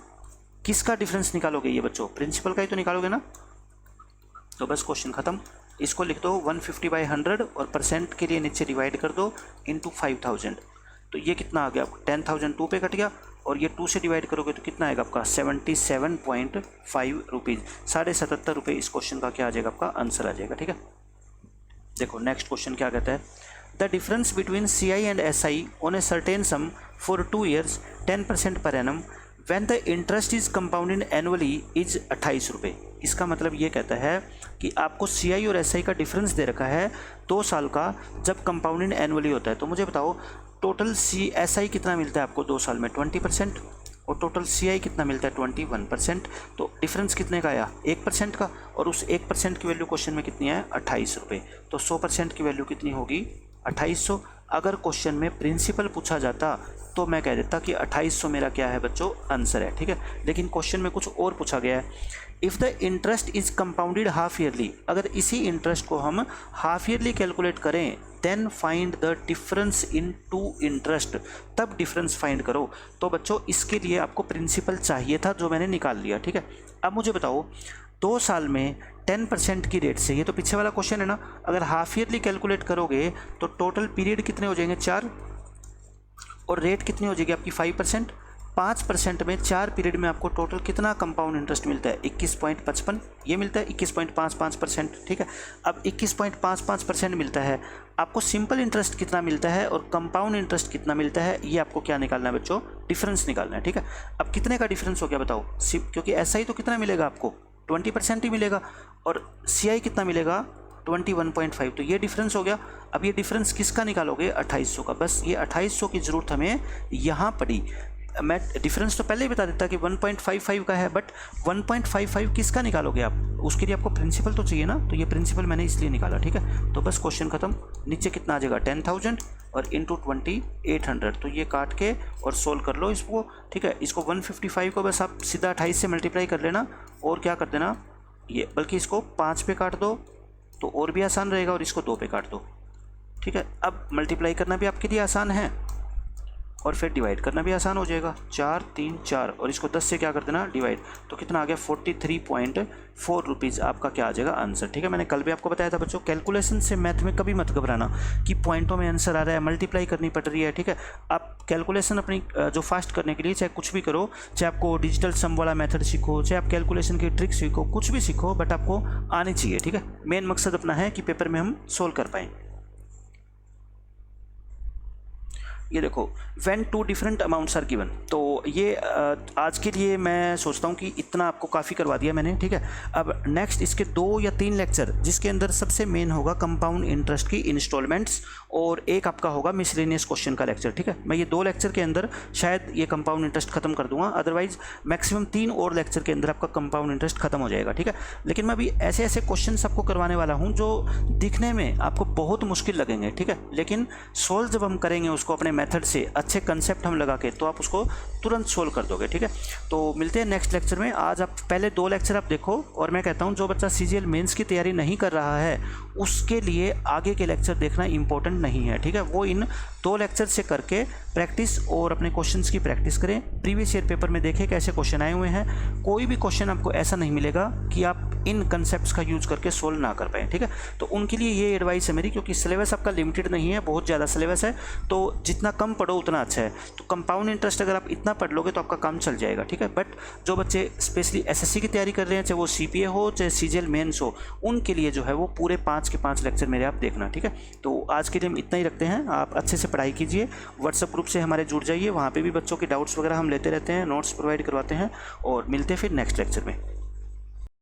किसका डिफरेंस निकालोगे ये बच्चों, प्रिंसिपल का ही तो निकालोगे ना। तो बस क्वेश्चन खत्म। इसको लिख दो 150/100 और परसेंट के लिए नीचे डिवाइड कर दो इंटू 5000। तो ये कितना आ गया आपको 10,000 2 पे कट गया, और ये 2 से डिवाइड करोगे तो कितना आएगा आपका 77.5 रुपीज़। 77.5 रुपये इस क्वेश्चन का क्या आ जाएगा, आपका आंसर आ जाएगा, ठीक है। देखो नेक्स्ट क्वेश्चन क्या कहता है। The difference between CI and SI on a certain sum for 2 years 10% per annum when the interest is compounded annually is 28 रुपये। इसका मतलब ये कहता है कि आपको CI और SI का डिफरेंस दे रखा है 2 साल का, जब कंपाउंडेड एनुअली होता है। तो मुझे बताओ टोटल SI कितना मिलता है आपको 2 साल में 20%, और टोटल CI कितना मिलता है 21%। तो डिफरेंस कितने का आया 1% का, और उस 1% की वैल्यू क्वेश्चन में कितनी है 28 रुपये। तो 100% की वैल्यू कितनी होगी 2800। अगर क्वेश्चन में प्रिंसिपल पूछा जाता तो मैं कह देता कि 2800 मेरा क्या है बच्चों आंसर है, ठीक है। लेकिन क्वेश्चन में कुछ और पूछा गया है। If the interest is compounded half yearly, अगर इसी इंटरेस्ट को हम हाफ ईयरली कैलकुलेट करें, then find the difference in two interest, तब डिफरेंस फाइंड करो। तो बच्चों इसके लिए आपको प्रिंसिपल चाहिए था जो मैंने निकाल लिया, ठीक है। अब मुझे बताओ 2 साल में 10% की रेट से, ये तो पीछे वाला क्वेश्चन है ना, अगर हाफ ईयरली कैलकुलेट करोगे तो टोटल पीरियड कितने हो जाएंगे 4, और रेट कितनी हो जाएगी आपकी 5%। 5% में 4 पीरियड में आपको टोटल कितना कंपाउंड इंटरेस्ट मिलता है 21.55, ये मिलता है 21.55%। ठीक है, अब 21.55% मिलता है, आपको सिंपल इंटरेस्ट कितना मिलता है और कंपाउंड इंटरेस्ट कितना मिलता है, ये आपको क्या निकालना है बच्चों, डिफरेंस निकालना है। ठीक है, अब कितने का डिफरेंस हो गया बताओ, क्योंकि ऐसा ही तो कितना मिलेगा आपको 20% ही मिलेगा, और CI कितना मिलेगा 21.5, तो ये डिफरेंस हो गया। अब ये डिफरेंस किसका निकालोगे 2800 का, बस ये 2800 की ज़रूरत हमें यहाँ पड़ी। मैं डिफरेंस तो पहले ही बता देता कि 1.55 का है, बट 1.55 किसका निकालोगे आप, उसके लिए आपको प्रिंसिपल तो चाहिए ना, तो ये प्रिंसिपल मैंने इसलिए निकाला। ठीक है, तो बस क्वेश्चन खत्म। नीचे कितना आ जाएगा 10,000 और इंटू 2800, तो ये काट के और सोल्व कर लो इसको। ठीक है, इसको 155 को बस आप सीधा 28 से मल्टीप्लाई कर लेना, और क्या कर देना ये, बल्कि इसको 5 पे काट दो तो और भी आसान रहेगा, और इसको 2 पे काट दो। ठीक है, अब मल्टीप्लाई करना भी आपके लिए आसान है और फिर डिवाइड करना भी आसान हो जाएगा। 4 3 4 और इसको 10 से क्या कर देना डिवाइड, तो कितना आ गया 43.4 रुपीज़ आपका क्या आ जाएगा आंसर। ठीक है, मैंने कल भी आपको बताया था बच्चों, कैलकुलेशन से मैथ में कभी मत घबराना कि पॉइंटों में आंसर आ रहा है, मल्टीप्लाई करनी पड़ रही है। ठीक है, आप कैलकुलेशन अपनी जो फास्ट करने के लिए चाहे कुछ भी करो, चाहे आपको डिजिटल सम वाला मेथड सीखो, चाहे आप कैलकुलेशन की ट्रिक सीखो, कुछ भी सीखो, बट आपको आनी चाहिए। ठीक है, मेन मकसद अपना है कि पेपर में हम सोल्व कर पाएँ। ये देखो, when 2 different amounts are given, तो ये आज के लिए मैं सोचता हूँ कि इतना आपको काफ़ी करवा दिया मैंने। ठीक है, अब नेक्स्ट इसके 2 या 3 लेक्चर, जिसके अंदर सबसे मेन होगा कंपाउंड इंटरेस्ट की इंस्टॉलमेंट्स, और एक आपका होगा मिसलेनियस क्वेश्चन का लेक्चर। ठीक है, मैं ये 2 लेक्चर के अंदर शायद ये कंपाउंड इंटरेस्ट खत्म कर दूंगा, अदरवाइज मैक्सिमम 3 और लेक्चर के अंदर आपका कंपाउंड इंटरेस्ट खत्म हो जाएगा। ठीक है, लेकिन मैं अभी ऐसे ऐसे क्वेश्चन आपको करवाने वाला हूँ जो दिखने में आपको बहुत मुश्किल लगेंगे। ठीक है, लेकिन सोल्व जब हम करेंगे उसको अपने मेथड से, अच्छे कंसेप्ट हम लगा के, तो आप उसको तुरंत सोल्व कर दोगे। ठीक है, तो मिलते हैं नेक्स्ट लेक्चर में। आज आप पहले 2 लेक्चर आप देखो, और मैं कहता हूं जो बच्चा CGL मेंस की तैयारी नहीं कर रहा है उसके लिए आगे के लेक्चर देखना इंपॉर्टेंट नहीं है। ठीक है, वो इन 2 लेक्चर से करके प्रैक्टिस और अपने क्वेश्चंस की प्रैक्टिस करें। प्रीवियस ईयर पेपर में देखें कैसे क्वेश्चन आए हुए हैं, कोई भी क्वेश्चन आपको ऐसा नहीं मिलेगा कि आप इन कंसेप्ट्स का यूज करके सोल्व ना कर पाएँ। ठीक है, तो उनके लिए ये एडवाइस है मेरी, क्योंकि सिलेबस आपका लिमिटेड नहीं है, बहुत ज़्यादा सिलेबस है, तो जितना कम पढ़ो उतना अच्छा है। तो कंपाउंड इंटरेस्ट अगर आप इतना पढ़ लोगे तो आपका काम चल जाएगा। ठीक है, बट जो बच्चे स्पेशली SSC की तैयारी कर रहे हैं, चाहे वो CPA हो चाहे CGL मेंस हो, उनके लिए जो है वो पूरे 5 के 5 लेक्चर मेरे आप देखना। ठीक है, तो आज के लिए हम इतना ही रखते हैं। आप अच्छे से पढ़ाई कीजिए, व्हाट्सएप ग्रुप से हमारे जुड़ जाइए, वहाँ पर भी बच्चों के डाउट्स वगैरह हम लेते रहते हैं, नोट्स प्रोवाइड करवाते हैं, और मिलते हैं फिर नेक्स्ट लेक्चर में।